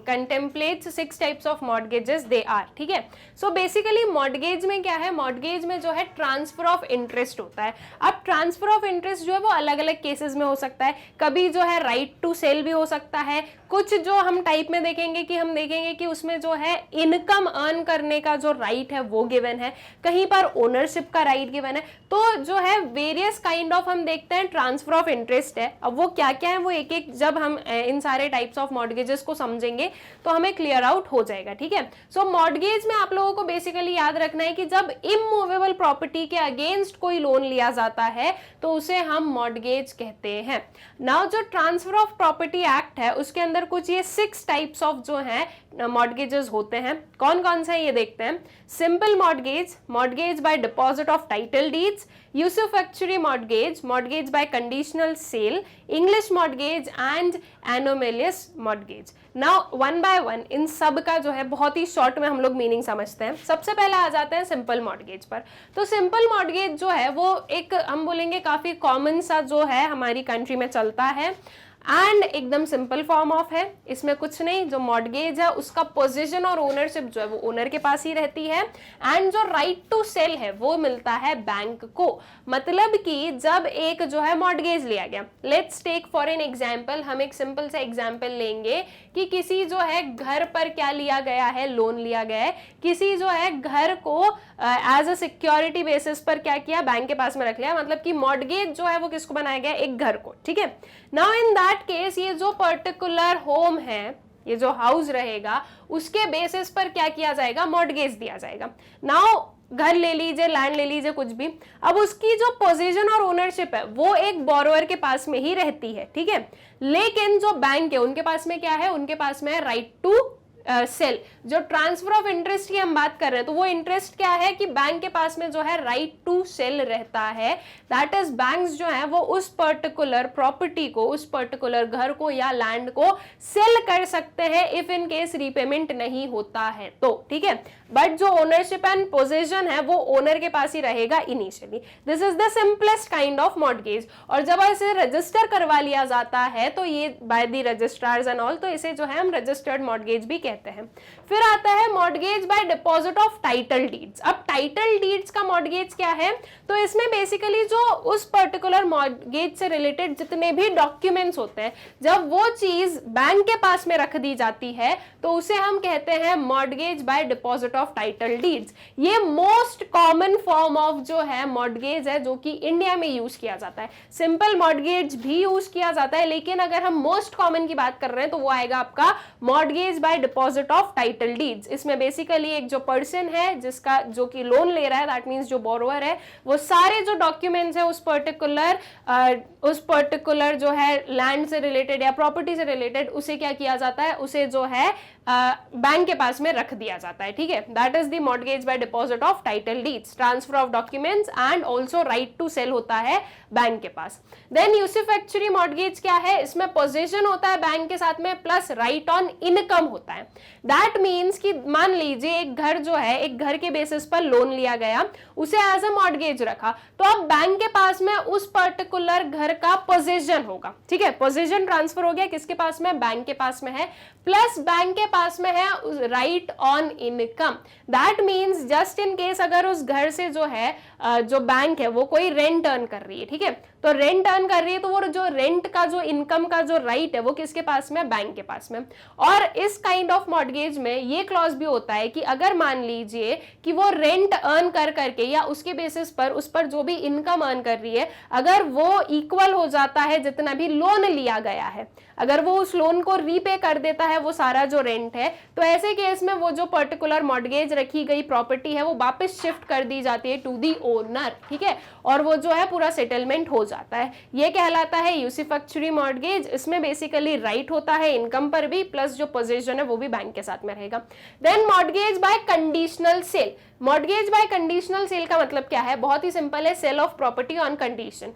contemplates 6 types of mortgages. They are, ठीक है. So basically mortgage में क्या है, mortgage में जो है transfer of interest होता है. अब ट्रांसफर ऑफ इंटरेस्ट जो है वो अलग अलग केसेस में हो सकता है. कभी जो है राइट टू सेल भी हो सकता है. कुछ जो हम टाइप में देखेंगे कि उसमें जो है इनकम अर्न करने का जो राइट है वो गिवन है, कहीं पर ओनरशिप का राइट गिवन है. तो जो है वेरियस काइंड ऑफ हम देखते हैं ट्रांसफर ऑफ इंटरेस्ट है. अब वो क्या क्या है वो एक एक जब हम इन सारे टाइप्स ऑफ मॉर्गेजेस को समझेंगे तो हमें क्लियर आउट हो जाएगा, ठीक है. सो मॉर्गेज में आप लोगों को बेसिकली याद रखना है कि जब इमूवेबल प्रॉपर्टी के अगेंस्ट कोई लोन लिया जाता है तो उसे हम मॉर्गेज कहते हैं. नाउ जो ट्रांसफर ऑफ प्रॉपर्टी एक्ट है उसके अंदर कुछ ये 6 टाइप्स ऑफ जो है मॉर्गेजेस होते हैं. कौन कौन से ये देखते हैं. Simple mortgage, mortgage by deposit of title deeds, usufructuary mortgage, mortgage by conditional sale, English mortgage and anomalous mortgage. Now one by one इन सब का जो है बहुत ही शॉर्ट में हम लोग मीनिंग समझते हैं. सबसे पहले आ जाते हैं सिंपल मॉर्गेज पर. तो सिंपल मॉर्गेज जो है वो एक हम बोलेंगे काफी कॉमन सा जो है हमारी कंट्री में चलता है एंड एकदम सिंपल फॉर्म ऑफ है. इसमें कुछ नहीं, जो मॉर्गेज है उसका पोजीशन और ओनरशिप जो है वो ओनर के पास ही रहती है एंड जो राइट टू सेल है वो मिलता है बैंक को. मतलब कि जब एक जो है मॉर्गेज लिया गया, let's take for an example, हम एक सिंपल सा एग्जांपल लेंगे कि किसी जो है घर पर क्या लिया गया है, लोन लिया गया है. किसी जो है घर को एज अ सिक्योरिटी बेसिस पर क्या किया, बैंक के पास में रख लिया. मतलब कि मॉर्गेज जो है वो किसको बनाया गया, एक घर को, ठीक है. नाउ इन दैट केस ये जो पर्टिकुलर होम है, ये जो हाउस रहेगा उसके बेसिस पर क्या किया जाएगा, मॉर्गेज दिया जाएगा. नाउ घर ले लीजिए, लैंड ले लीजिए, कुछ भी. अब उसकी जो पोजीशन और ओनरशिप है वो एक बोरोवर के पास में ही रहती है, ठीक है. लेकिन जो बैंक है उनके पास में क्या है, उनके पास में राइट टू सेल. जो ट्रांसफर ऑफ इंटरेस्ट की हम बात कर रहे हैं तो वो इंटरेस्ट क्या है कि बैंक के पास में जो है राइट टू सेल रहता है. दैट इज बैंक्स जो है वो उस पर्टिकुलर प्रॉपर्टी को, उस पर्टिकुलर घर को या लैंड को सेल कर सकते हैं इफ इन केस रीपेमेंट नहीं होता है तो, ठीक है. बट जो ओनरशिप एंड पोजीशन है वो ओनर के पास ही रहेगा initially. This is the simplest kind of mortgage. और जब इसे रजिस्टर करवा लिया जाता है तो ये by the registrars and all, तो इसे जो है हम रजिस्टर्ड मॉर्गेज भी कहते हैं. फिर आता है mortgage by deposit of title deeds. अब टाइटल डीड्स का मॉर्गेज क्या है, तो इसमें बेसिकली जो उस पर्टिकुलर मॉर्गेज से रिलेटेड जितने भी डॉक्यूमेंट्स होते हैं, जब वो चीज बैंक के पास में रख दी जाती है तो उसे हम कहते हैं mortgage by deposit of title deeds. ये मोस्ट कॉमन फॉर्म ऑफ जो है मॉर्गेज है जो कि इंडिया में यूज किया जाता है. सिंपल मॉर्गेज भी यूज किया जाता है, लेकिन अगर हम मोस्ट कॉमन की बात कर रहे हैं तो वो आएगा आपका mortgage by deposit of title deeds. इसमें बेसिकली एक जो पर्सन है जिसका जो कि लोन ले रहा है, दैट मींस जो बोरोवर है, वो सारे जो डॉक्यूमेंट्स है उस पर्टिकुलर जो है लैंड से रिलेटेड या प्रॉपर्टी से रिलेटेड उसे क्या किया जाता है, उसे जो है बैंक के पास में रख दिया जाता है, ठीक है. That is the mortgage by deposit of title deeds. Transfer of documents and also right to sell होता है बैंक के पास. देन यूसुफैक्चरी मॉर्गेज क्या है, इसमें पोजीशन होता है बैंक के साथ में प्लस राइट ऑन इनकम होता है. दैट मीन्स कि मान लीजिए एक घर जो है, एक घर के बेसिस पर लोन लिया गया, उसे एज अ मॉर्गेज रखा, तो अब बैंक के पास में उस पर्टिकुलर घर का पोजीशन होगा, ठीक है. पोजीशन ट्रांसफर हो गया, किसके पास में, बैंक के पास में है, प्लस बैंक के पास में है right on income. That means just in case अगर उस घर से जो है जो बैंक है वो कोई रेंट अर्न कर रही है, ठीक है, तो रेंट अर्न कर रही है तो वो जो रेंट का जो इनकम का जो राइट है वो किसके पास में, बैंक के पास में. और इस काइंड ऑफ मॉर्गेज में ये क्लॉज भी होता है कि अगर मान लीजिए कि वो रेंट अर्न कर करके या उसके बेसिस पर उस पर जो भी इनकम अर्न कर रही है, अगर वो इक्वल हो जाता है जितना भी लोन लिया गया है, अगर वो उस लोन को रीपे कर देता है वो सारा जो रेंट है, तो ऐसे केस में वो जो पर्टिकुलर मॉर्गेज रखी गई प्रॉपर्टी है वो वापस शिफ्ट कर दी जाती है टू दी ओनर, ठीक है, और वो जो है पूरा सेटलमेंट हो जाता है. ये कहलाता है यूसुफैक्चरी मॉर्गेज. इसमें बेसिकली राइट होता है इनकम पर भी, प्लस जो पोजीशन है वो भी बैंक के साथ में रहेगा. Then mortgage by conditional sale. Mortgage by conditional sale का मतलब क्या है, बहुत ही सिंपल है, sale of property on condition.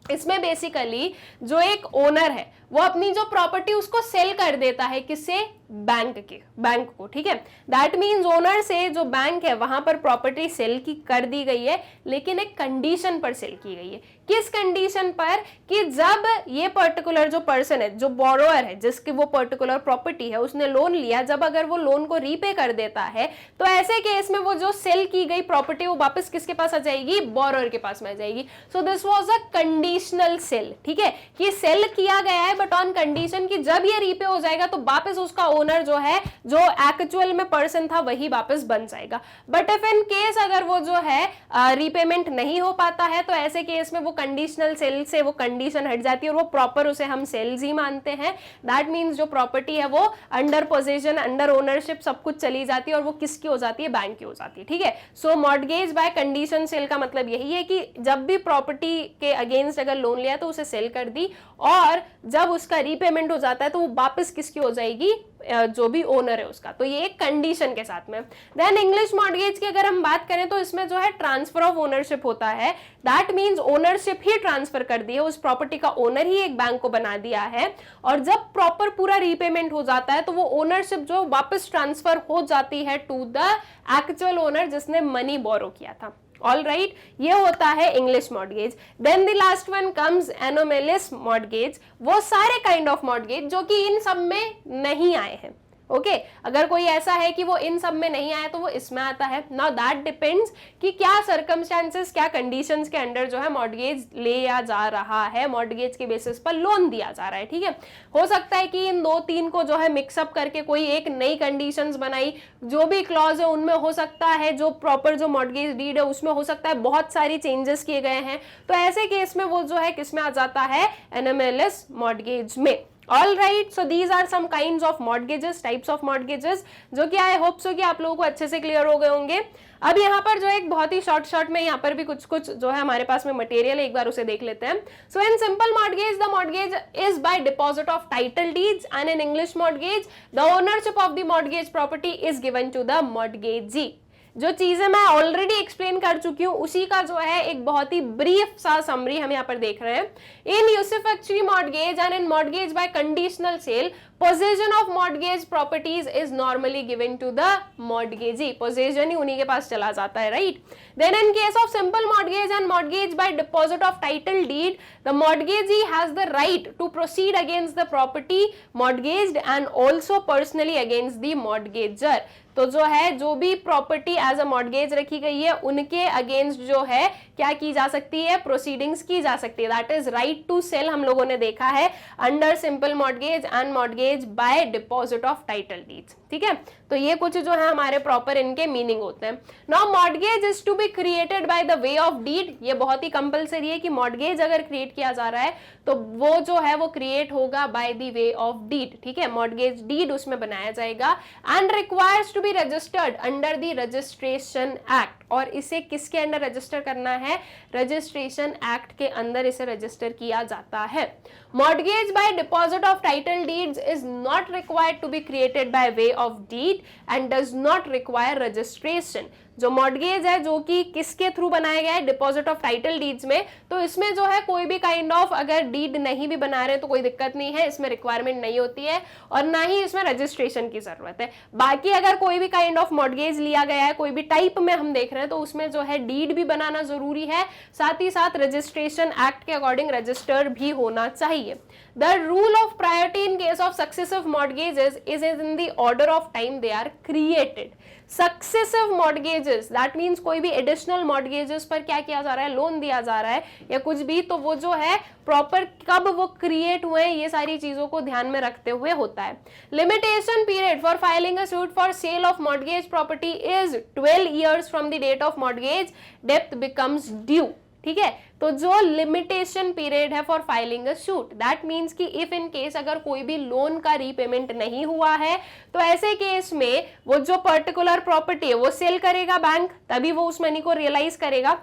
इसमें बेसिकली जो एक ओनर है वो अपनी जो प्रॉपर्टी उसको सेल कर देता है, किससे, बैंक को, ठीक है। दैट मीन्स ओनर से जो बैंक है वहां पर प्रॉपर्टी सेल की कर दी गई है, लेकिन एक कंडीशन पर सेल की गई है। किस कंडीशन पर? कि जब ये पर्टिकुलर जो पर्सन है, जो बोरोअर है, जिसकी वो पर्टिकुलर प्रॉपर्टी है, उसने लोन लिया, जब अगर वो लोन को रीपे कर देता है तो ऐसे केस में वो जो सेल की गई प्रॉपर्टी वो वापस किसके पास आ जाएगी? बोरोअर के पास में आ जाएगी। So this was a conditional cell, ठीक है, कि सेल किया गया है बट ऑन कंडीशन कि जब ये रीपे हो जाएगा तो वापस उसका ओनर जो है, जो एक्चुअल में पर्सन था, वही वापस बन जाएगा। बट इफ इन केस अगर वो जो है रीपेमेंट नहीं हो पाता है तो ऐसे केस में वो कंडीशनल सेल से वो कंडीशन हट जाती है और वो प्रॉपर उसे हम सेल्स ही मानते हैं। दैट मीन्स जो प्रॉपर्टी है वो अंडर पोजेशन, अंडर ओनरशिप सब कुछ चली जाती है और वो किसकी हो जाती है? बैंक की हो जाती है, ठीक है। सो मॉर्टगेज बाय कंडीशन सेल का मतलब यही है कि जब भी प्रॉपर्टी के अगेंस्ट अगर लोन लिया तो उसे सेल कर दी और जब उसका रीपेमेंट हो जाता है तो वो वापस किसकी हो जाएगी? जो भी ओनर है उसका। तो ये एक कंडीशन के साथ में। देन इंग्लिश मॉर्टगेज की अगर हम बात करें तो इसमें जो है ट्रांसफर ऑफ ओनरशिप होता है। That means ownership he transfer कर दी है, उस प्रॉपर्टी का ओनर ही एक बैंक को बना दिया है और जब प्रॉपर पूरा रीपेमेंट हो जाता है तो वो ओनरशिप जो वापस ट्रांसफर हो जाती है टू द एक्चुअल ओनर जिसने मनी बोरो किया था। ऑल राइट, ये होता है English mortgage. Then the last one comes anomalous mortgage. वो सारे काइंड ऑफ मॉर्टगेज जो कि इन सब में नहीं आए हैं, ओके अगर कोई ऐसा है कि वो इन सब में नहीं आया तो वो इसमें आता है। नाउ दैट डिपेंड्स कि क्या सर्कमस्टेंसेस, क्या कंडीशंस के अंडर जो है मॉर्टगेज लिया जा रहा है, मॉर्टगेज के बेसिस पर लोन दिया जा रहा है, ठीक है। हो सकता है कि इन 2-3 को जो है मिक्सअप करके कोई एक नई कंडीशंस बनाई, जो भी क्लॉज है उनमें हो सकता है, जो प्रॉपर जो मॉर्टगेज डीड है उसमें हो सकता है बहुत सारी चेंजेस किए गए हैं, तो ऐसे केस में वो जो है किसमें आ जाता है? एनएमएलएस मॉर्टगेज में। All right, so these are some kinds of mortgages, types of mortgages, जो कि आई होप सो कि आप लोगों को अच्छे से क्लियर हो गए होंगे। अब यहाँ पर जो एक बहुत ही शॉर्ट में यहाँ पर भी कुछ जो है हमारे पास में मटेरियल है, एक बार उसे देख लेते हैं। So in simple mortgage the mortgage is by deposit of title deeds and in English mortgage the ownership of the mortgage property is given to the mortgagee. जो चीजें मैं ऑलरेडी एक्सप्लेन कर चुकी हूं उसी का जो है एक बहुत ही ब्रीफ सा समरी हम यहाँ पर देख रहे हैं। In usufructuary mortgage and in mortgage by conditional sale possession of mortgage properties is normally given to the mortgagee। possession ही उन्हीं के पास चला जाता है, right? Then in case of simple mortgage and mortgage by deposit of title deed, the mortgagee has the right to proceed against the property mortgaged and also personally against the mortgager। तो जो है, जो भी property as a mortgage रखी गई है उनके against जो है क्या की जा सकती है? प्रोसीडिंग्स की जा सकती है। That is right to sell हम लोगों ने देखा है under simple mortgage and mortgage by deposit of title deeds, ठीक है। तो ये कुछ जो है हमारे प्रॉपर इनके मीनिंग होते हैं। Now mortgage is to be created by the way of deed. ये बहुत ही कंपलसरी है कि मॉर्टगेज अगर क्रिएट किया जा रहा है तो वो जो है वो क्रिएट होगा by the way of deed, ठीक है। मॉर्टगेज डीड उसमें बनाया जाएगा and requires to be registered under the registration act. और इसे किसके अंडर रजिस्टर करना है? रजिस्ट्रेशन एक्ट के अंदर इसे रजिस्टर किया जाता है। Mortgage by deposit of title deeds is not required to be created by way of deed and does not require registration. जो मॉर्टगेज है जो कि किसके थ्रू बनाया गया है? डिपॉजिट ऑफ टाइटल डीड्स में। तो इसमें जो है कोई भी काइंड ऑफ अगर डीड नहीं भी बना रहे तो कोई दिक्कत नहीं है, इसमें रिक्वायरमेंट नहीं होती है और ना ही इसमें रजिस्ट्रेशन की जरूरत है। बाकी अगर कोई भी काइंड ऑफ मॉर्टगेज लिया गया है, कोई भी टाइप में हम देख रहे हैं, तो उसमें जो है डीड भी बनाना जरूरी है, साथ ही साथ रजिस्ट्रेशन एक्ट के अकॉर्डिंग रजिस्टर भी होना चाहिए। The rule of priority in case of successive mortgages is in the order of time they are created. Successive mortgages that means कोई भी एडिशनल मॉर्टगेजेस पर क्या किया जा रहा है? लोन दिया जा रहा है या कुछ भी, तो वो जो है प्रॉपर कब वो क्रिएट हुए हैं ये सारी चीजों को ध्यान में रखते हुए होता है। Limitation period for filing a suit for sale of mortgage property is 12 years from the date of mortgage डेप्थ बिकम्स ड्यू, ठीक है। तो जो लिमिटेशन पीरियड है for filing a suit that means कि इफ इन केस अगर कोई भी लोन का रीपेमेंट नहीं हुआ है तो ऐसे केस में वो जो पर्टिकुलर प्रॉपर्टी है वो सेल करेगा बैंक, तभी वो उस मनी को रियलाइज करेगा।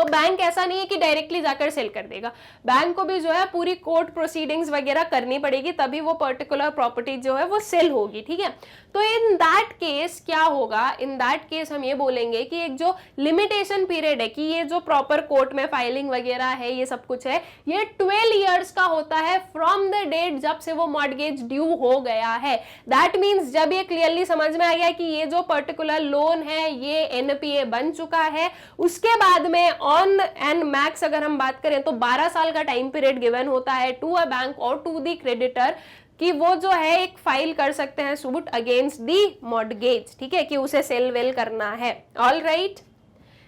तो बैंक ऐसा नहीं है कि डायरेक्टली जाकर सेल कर देगा, बैंक को भी जो है पूरी कोर्ट प्रोसीडिंग्स वगैरह करनी पड़ेगी, तभी वो पर्टिकुलर प्रॉपर्टी जो है वो सेल होगी, ठीक है। तो इन दैट केस क्या होगा, इन दैट केस हम ये बोलेंगे कि एक जो लिमिटेशन पीरियड है कि ये जो प्रॉपर कोर्ट में फाइलिंग वगैरह है, ये सब कुछ है, ये 12 ईयर्स का होता है फ्रॉम द डेट जब से वो मॉर्गेज ड्यू हो गया है। दैट मीन्स जब ये क्लियरली समझ में आ गया कि ये जो पर्टिकुलर लोन है ये एनपीए बन चुका है, उसके बाद में ऑन एंड मैक्स अगर हम बात करें तो 12 साल का टाइम पीरियड गिवन होता है टू अ बैंक और टू द क्रेडिटर कि वो जो है एक फाइल कर सकते हैं सूट अगेंस्ट दी मॉर्गेज, ठीक है, कि उसे सेल वेल करना है। All right,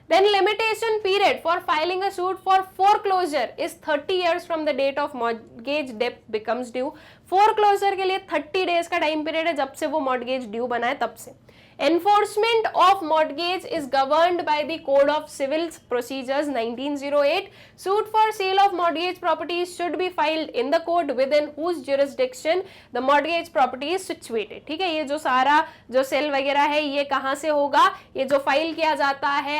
then limitation period for filing a suit for foreclosure is 30 years from the date of mortgage debt becomes due। foreclosure के लिए 30 days का टाइम पीरियड है जब से वो mortgage due बना है तब से। Enforcement of mortgage is governed by the Code of Civil Procedures 1908। Suit for sale of mortgage properties should be filed in the court within whose jurisdiction the mortgage property is situated। ठीक है, ये जो सारा जो cell वगैरह है ये कहाँ से होगा, ये जो फाइल किया जाता है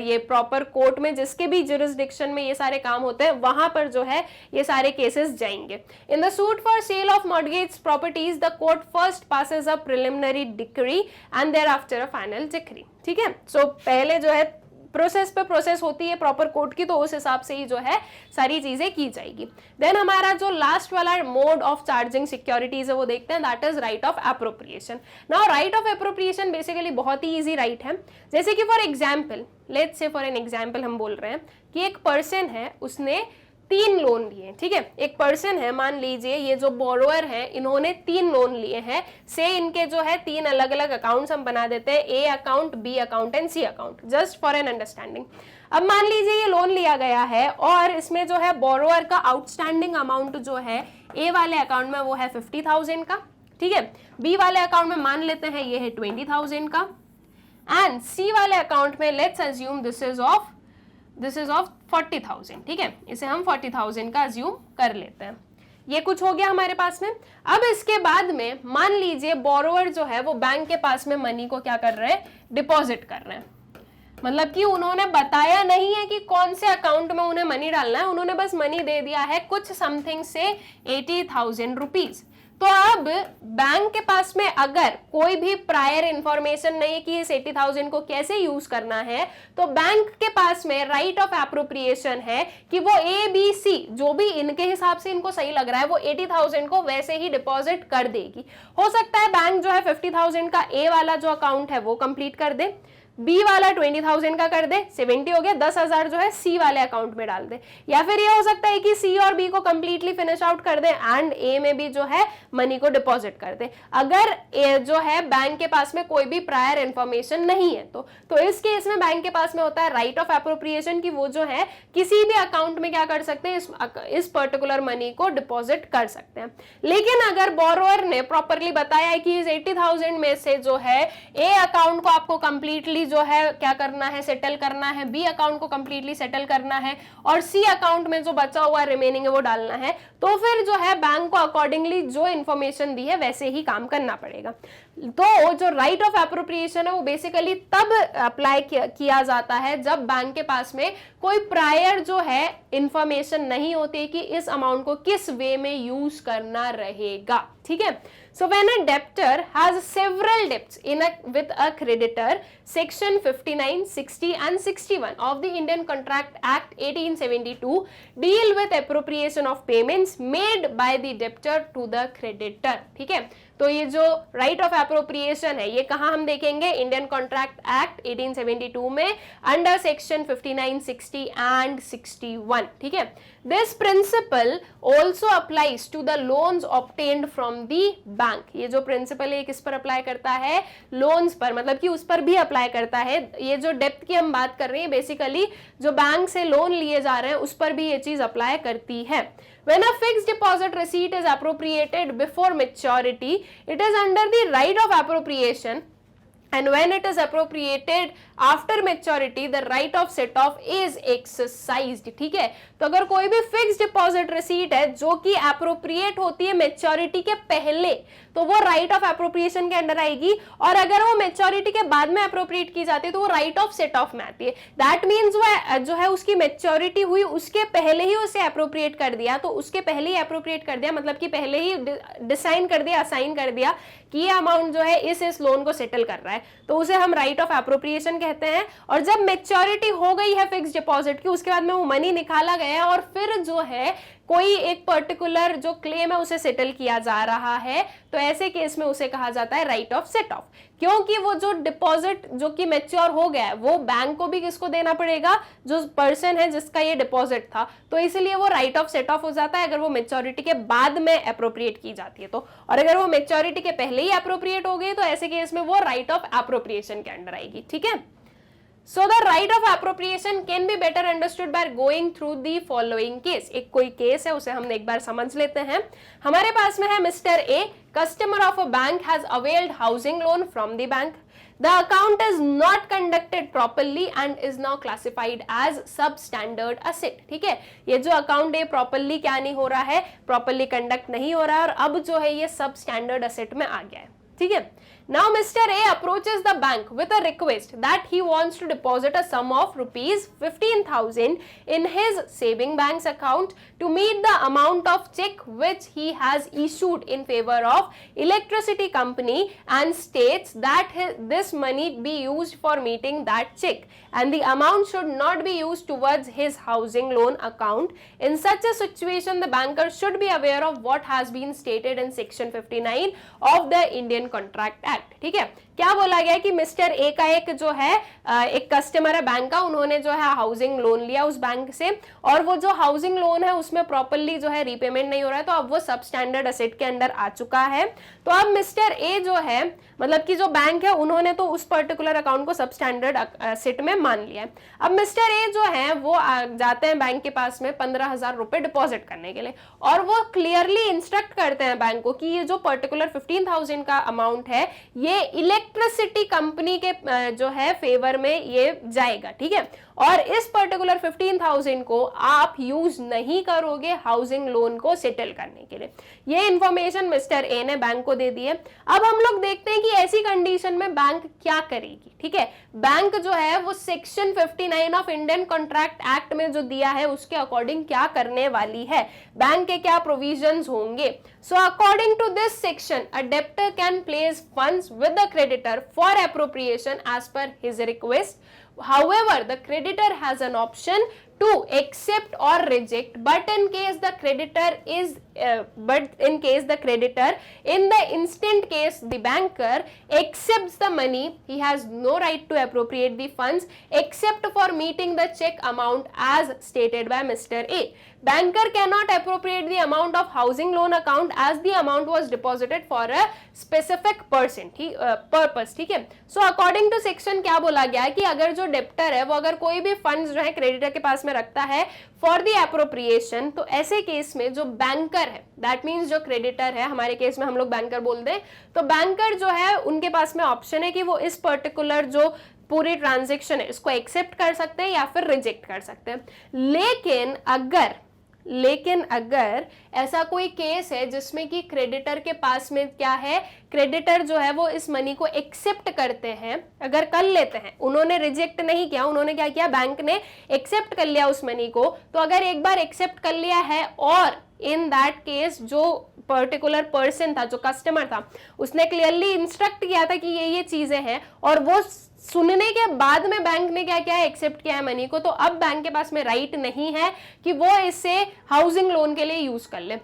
ये प्रॉपर कोर्ट में जिसके भी jurisdiction में ये सारे काम होते हैं वहां पर जो है ये सारे केसेस जाएंगे। In the suit for sale of mortgage properties the court first passes a preliminary decree and thereafter a final decree। ठीक है, सो पहले जो है प्रोसेस पे प्रोसेस होती है प्रॉपर कोर्ट की, तो उस हिसाब से ही जो है सारी चीजें की जाएगी। देन हमारा जो लास्ट वाला मोड ऑफ चार्जिंग सिक्योरिटीज है वो देखते हैं, that is right of appropriation. Now right of appropriation basically बहुत ही इजी राइट है, जैसे कि for example, let's say for an example हम बोल रहे हैं कि एक पर्सन है उसने 3 लोन लिए, ठीक है, एक पर्सन है, मान लीजिए ये जो बोरोअर है इन्होंने 3 लोन लिए हैं, से इनके जो है 3 अलग अलग अकाउंट्स हम बना देते हैं, A account, B account and C account, just for an understanding. अब मान लीजिए ये लोन लिया गया है और इसमें जो है बोरोअर का आउटस्टैंडिंग अमाउंट जो है ए वाले अकाउंट में वो है 50,000 का, ठीक है, बी वाले अकाउंट में मान लेते हैं ये है 20,000 का, एंड सी वाले अकाउंट में let's assume this is of 40,000, ठीक है, इसे हम 40,000 का अज्यूम कर लेते हैं। ये कुछ हो गया हमारे पास में। अब इसके बाद में मान लीजिए बोरोवर जो है वो बैंक के पास में मनी को क्या कर रहे हैं, डिपॉजिट कर रहे हैं, मतलब कि उन्होंने बताया नहीं है कि कौन से अकाउंट में उन्हें मनी डालना है, उन्होंने बस मनी दे दिया है कुछ समथिंग से 80,000 रुपीज। तो अब बैंक के पास में अगर कोई भी प्रायर इंफॉर्मेशन नहीं है कि इस 80,000 को कैसे यूज करना है, तो बैंक के पास में राइट ऑफ एप्रोप्रिएशन है कि वो ए बी सी जो भी इनके हिसाब से इनको सही लग रहा है वो 80,000 को वैसे ही डिपॉजिट कर देगी। हो सकता है बैंक जो है 50,000 का ए वाला जो अकाउंट है वो कंप्लीट कर दे, बी वाला 20,000 का कर दे, 70 हो गया, 10,000 जो है सी वाले अकाउंट में डाल दे, या फिर ये हो सकता है कि सी और बी को कंप्लीटली फिनिश आउट कर दे एंड ए में भी जो है मनी को डिपॉजिट कर दे। अगर ए जो है बैंक के पास में कोई भी प्रायर इंफॉर्मेशन नहीं है तो इस केस में बैंक के पास में होता है राइट ऑफ एप्रोप्रिएशन की वो जो है किसी भी अकाउंट में क्या कर सकते हैं, इस पर्टिकुलर मनी को डिपॉजिट कर सकते हैं। लेकिन अगर बोरोअर ने प्रॉपरली बताया है कि इस 80,000 में से जो है ए अकाउंट को आपको कंप्लीटली जो है क्या करना है, सेटल करना है, बी अकाउंट को कंप्लीटली सेटल करना है और सी अकाउंट में जो बचा हुआ रिमेनिंग है वो डालना है, तो फिर जो है बैंक को अकॉर्डिंगली जो इंफॉर्मेशन दी है वैसे ही काम करना पड़ेगा। तो जो राइट ऑफ एप्रोप्रिएशन है वो बेसिकली तब अप्लाई किया जाता है जब बैंक के पास में कोई प्रायर जो है इंफॉर्मेशन नहीं होती कि इस अमाउंट को किस वे में यूज करना रहेगा, ठीक है। So when a debtor has several debts with a creditor, section 59, 60 and 61 of the Indian Contract Act 1872 deal with appropriation of payments made by the debtor to the creditor, ठीक है। तो ये जो राइट ऑफ एप्रोप्रिएशन है ये कहाँ हम देखेंगे, इंडियन कॉन्ट्रैक्ट एक्ट 1872 में अंडर सेक्शन 59, 60 एंड 61, ठीक है। This principle also applies to the loans obtained from the bank. ये जो प्रिंसिपल है किस पर अप्लाई करता है, लोन्स पर, मतलब कि उस पर भी अप्लाई करता है। ये जो डेप्थ की हम बात कर रहे हैं बेसिकली जो बैंक से लोन लिए जा रहे हैं उस पर भी ये चीज अप्लाई करती है। When a fixed deposit receipt is appropriated before maturity, it is under the right of appropriation, and when it is appropriated after maturity the right of set of is exercised. ठीक है, तो अगर कोई भी fix deposit receipt है जो कि appropriate होती है मेच्योरिटी के पहले, तो वो राइट ऑफ एप्रोप्रिएशन के अंडर आएगी, और अगर वो मेच्योरिटी के बाद में एप्रोप्रिएट की जाती है तो वो राइट ऑफ सेट ऑफ में आती है। दैट मीन्स वो जो है उसकी मेच्योरिटी हुई उसके पहले ही उसे एप्रोप्रिएट कर दिया, तो उसके पहले ही एप्रोप्रिएट कर दिया मतलब कि पहले ही डिसाइन कर दिया, असाइन कर दिया कि ये अमाउंट जो है इस लोन को सेटल कर रहा है, तो उसे हम राइट ऑफ एप्रोप्रिएशन कहते हैं। और जब मेच्योरिटी हो गई है फिक्स डिपॉजिट की, उसके बाद में वो मनी निकाला गया और फिर जो है कोई एक पर्टिकुलर जो क्लेम है उसे सेटल किया जा रहा है, तो ऐसे केस में उसे कहा जाता है राइट ऑफ सेट ऑफ, क्योंकि वो जो डिपॉजिट जो कि मैच्योर हो गया है वो बैंक को भी किसको देना पड़ेगा, जो पर्सन है जिसका ये डिपॉजिट था, तो इसलिए वो राइट ऑफ सेट ऑफ हो जाता है अगर वो मेच्योरिटी के बाद में एप्रोप्रिएट की जाती है तो। और अगर वो मेच्योरिटी के पहले ही एप्रोप्रिएट हो गई तो ऐसे केस में वो राइट ऑफ एप्रोप्रिएशन के अंडर आएगी। ठीक है, So the right of appropriation can be better understood by going through the following case। एक कोई केस है उसे हम एक बार समझ लेते हैं। हमारे पास में है mister A, customer of a bank has availed housing loan from the bank. The account is not conducted properly and is now classified as substandard asset। ठीक है, ये जो अकाउंट है प्रॉपरली क्या नहीं हो रहा है, प्रॉपरली कंडक्ट नहीं हो रहा है और अब जो है ये सब स्टैंडर्ड असेट में आ गया है। ठीक है, now Mr. A approaches the bank with a request that he wants to deposit a sum of rupees 15,000 in his saving bank's account to meet the amount of check which he has issued in favor of electricity company, and states that this money be used for meeting that check and the amount should not be used towards his housing loan account. In such a situation the banker should be aware of what has been stated in section 59 of the Indian contract act. ठीक है, क्या बोला गया कि mister A का एक जो है एक कस्टमर है बैंक का, उन्होंने जो है हाउसिंग लोन लिया उस बैंक से और वो जो हाउसिंग लोन है उसमें प्रॉपर्ली जो है रीपेमेंट नहीं हो रहा है, तो अब वो सब स्टैंडर्ड असेट के अंदर आ चुका है। तो अब मिस्टर ए जो है मतलब कि जो बैंक है उन्होंने तो उस पर्टिकुलर अकाउंट को सब स्टैंडर्ड असेट में मान लिया है। अब मिस्टर ए जो है वो जाते हैं बैंक के पास में 15,000 रुपए डिपॉजिट करने के लिए और वो क्लियरली इंस्ट्रक्ट करते हैं बैंक को कि ये जो पर्टिकुलर 15,000 का अमाउंट है ये इलेक्ट्रिसिटी कंपनी के जो है फेवर में ये जाएगा। ठीक है, और इस पर्टिकुलर 15,000 को आप यूज नहीं करोगे हाउसिंग लोन को सेटल करने के लिए। ये इंफॉर्मेशन मिस्टर ए ने बैंक को दे दी है। अब हम लोग देखते हैं कि ऐसी कंडीशन में बैंक क्या करेगी। ठीक है, बैंक जो है वो section 59 of Indian contract act में जो दिया है उसके अकॉर्डिंग क्या करने वाली है, बैंक के क्या प्रोविजंस होंगे। So according to this section a debtor can place funds with the creditor for appropriation as per his request. However, the creditor has an option to accept or reject, but in case the creditor in the instant case the banker accepts the money, he has no right to appropriate the funds except for meeting the check amount as stated by Mr. A. Banker cannot appropriate the amount of housing loan account as the amount was deposited for a specific person purpose। ठीक है, सो according to section क्या बोला गया है कि अगर जो debtor है वो अगर कोई भी फंड्स जो है क्रेडिटर के पास में रखता है फॉर द एप्रोप्रिएशन, तो ऐसे केस में जो बैंकर है दैट मीन्स जो क्रेडिटर है, हमारे केस में हम लोग बैंकर बोलते हैं, तो बैंकर जो है उनके पास में ऑप्शन है कि वो इस पर्टिकुलर जो पूरी ट्रांजेक्शन है इसको एक्सेप्ट कर सकते हैं या फिर रिजेक्ट कर सकते हैं। लेकिन अगर ऐसा कोई केस है जिसमें कि क्रेडिटर के पास में क्या है, क्रेडिटर जो है वो इस मनी को एक्सेप्ट करते हैं, अगर कर लेते हैं, उन्होंने रिजेक्ट नहीं किया, उन्होंने क्या किया, बैंक ने एक्सेप्ट कर लिया उस मनी को, तो अगर एक बार एक्सेप्ट कर लिया है और इन दैट केस जो पर्टिकुलर पर्सन था, जो कस्टमर था, उसने क्लियरली इंस्ट्रक्ट किया था कि ये चीजें हैं और वो सुनने के बाद में बैंक ने क्या किया है, एक्सेप्ट किया है मनी को, तो अब बैंक के पास में राइट नहीं है कि वो इसे हाउसिंग लोन के लिए यूज कर ले।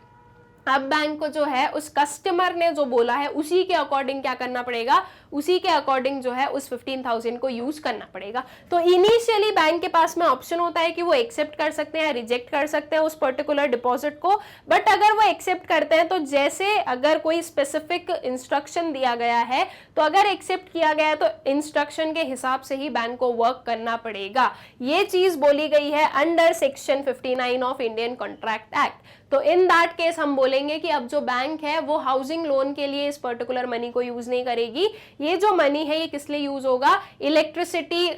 अब बैंक को जो है उस कस्टमर ने जो बोला है उसी के अकॉर्डिंग क्या करना पड़ेगा, उसी के अकॉर्डिंग जो है उस 15,000 को यूज करना पड़ेगा। तो इनिशियली बैंक के पास में ऑप्शन होता है कि वो एक्सेप्ट कर सकते हैं, रिजेक्ट कर सकते हैं उस पर्टिकुलर डिपॉजिट को, बट अगर वो एक्सेप्ट करते हैं तो जैसे अगर कोई स्पेसिफिक इंस्ट्रक्शन दिया गया है तो अगर एक्सेप्ट किया गया है तो इंस्ट्रक्शन के हिसाब से ही बैंक को वर्क करना पड़ेगा। ये चीज बोली गई है under section 59 of Indian contract act. तो इन दैट केस हम बोले बोलेंगे कि अब जो बैंक है वो हाउसिंग लोन के लिए इस पर्टिकुलर मनी को यूज नहीं करेगी, ये जो मनी है ये किस लिए यूज होगा, इलेक्ट्रिसिटी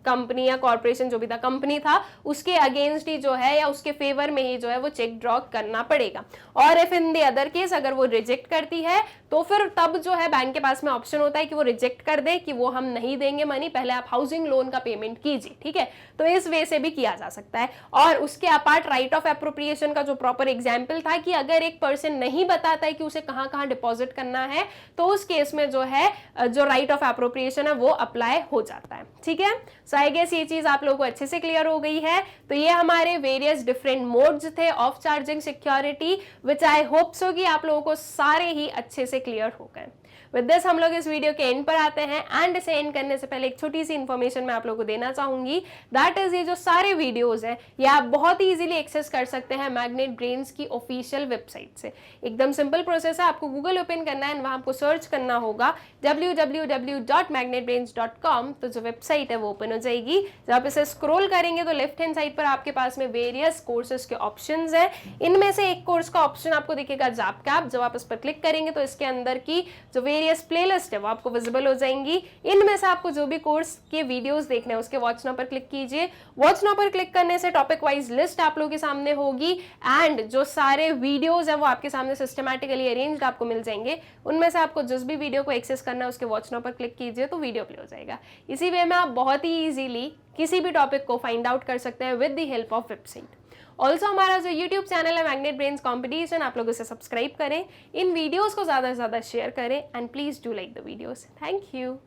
कंपनी या कॉर्पोरेशन जो भी था, कंपनी था, उसके अगेंस्ट ही जो है या उसके फेवर में ही जो है वो चेक ड्रॉ करना पड़ेगा। और if in the other case अगर वो रिजेक्ट करती है तो फिर तब जो है बैंक के पास में ऑप्शन होता है कि वो रिजेक्ट कर दे कि वो हम नहीं देंगे मनी, पहले आप हाउसिंग लोन का पेमेंट कीजिए, ठीक है। तो इस वे से भी किया जा सकता है। और उसके अपार्ट राइट ऑफ एप्रोप्रिएशन का जो प्रॉपर एग्जाम्पल था कि अगर एक पर्सन नहीं बताता है कि उसे कहां कहां डिपॉजिट करना है तो उस केस में जो है जो राइट ऑफ एप्रोप्रिएशन है वो अप्लाई हो जाता है, ठीक है। सो आई गेस ये चीज आप लोगों को अच्छे से क्लियर हो गई है। तो ये हमारे वेरियस डिफरेंट मोड्स थे of charging security, which I hope so कि आप लोगों को सारे ही अच्छे से क्लियर हो गए। विद दिस हम लोग इस वीडियो के एंड पर आते हैं एंड इसे एंड करने से पहले एक छोटी सी इंफॉर्मेशन मैं आप लोगों को देना चाहूंगी, दैट इज ये जो सारे वीडियोस हैं ये आप बहुत ही इजीली एक्सेस कर सकते हैं मैग्नेट ब्रेन्स की ऑफिशियल वेबसाइट से। एकदम सिंपल प्रोसेस है, आपको गूगल ओपन करना है, वहां आपको सर्च करना होगा www.magnetbrains.com, तो जो वेबसाइट है वो ओपन हो जाएगी। जब आप इसे स्क्रॉल करेंगे तो लेफ्ट हैंड साइड पर आपके पास में वेरियस कोर्सेज के ऑप्शंस हैं। इनमें से एक कोर्स का ऑप्शन आपको दिखेगा जैप कैप, जब आप इस पर क्लिक करेंगे तो इसके अंदर की जो वेरियस प्लेलिस्ट है वो आपको विजिबल हो जाएंगी। इनमें से आपको जो भी कोर्स के वीडियोस देखने हैं उसके वॉच नाउ पर क्लिक कीजिए। वॉच नाउ पर क्लिक करने से टॉपिक वाइज लिस्ट आप लोगों के सामने होगी एंड जो सारे वीडियोस हैं वो आपके सामने सिस्टमैटिकली अरेंज्ड आपको मिल जाएंगे। उनमें से आपको जिस भी वीडियो को एक्सेस करना है उसके वॉच नाउ पर क्लिक कीजिए तो वीडियो प्ले हो जाएगा। इसी वे में आप बहुत ही इजीली किसी भी टॉपिक को फाइंड आउट कर सकते हैं with the help of website. Also हमारा जो YouTube चैनल है मैग्नेट ब्रेन्स कॉम्पिटिशन, आप लोग उसे सब्सक्राइब करें, इन वीडियोस को ज़्यादा से ज़्यादा शेयर करें and please do like the videos. Thank you.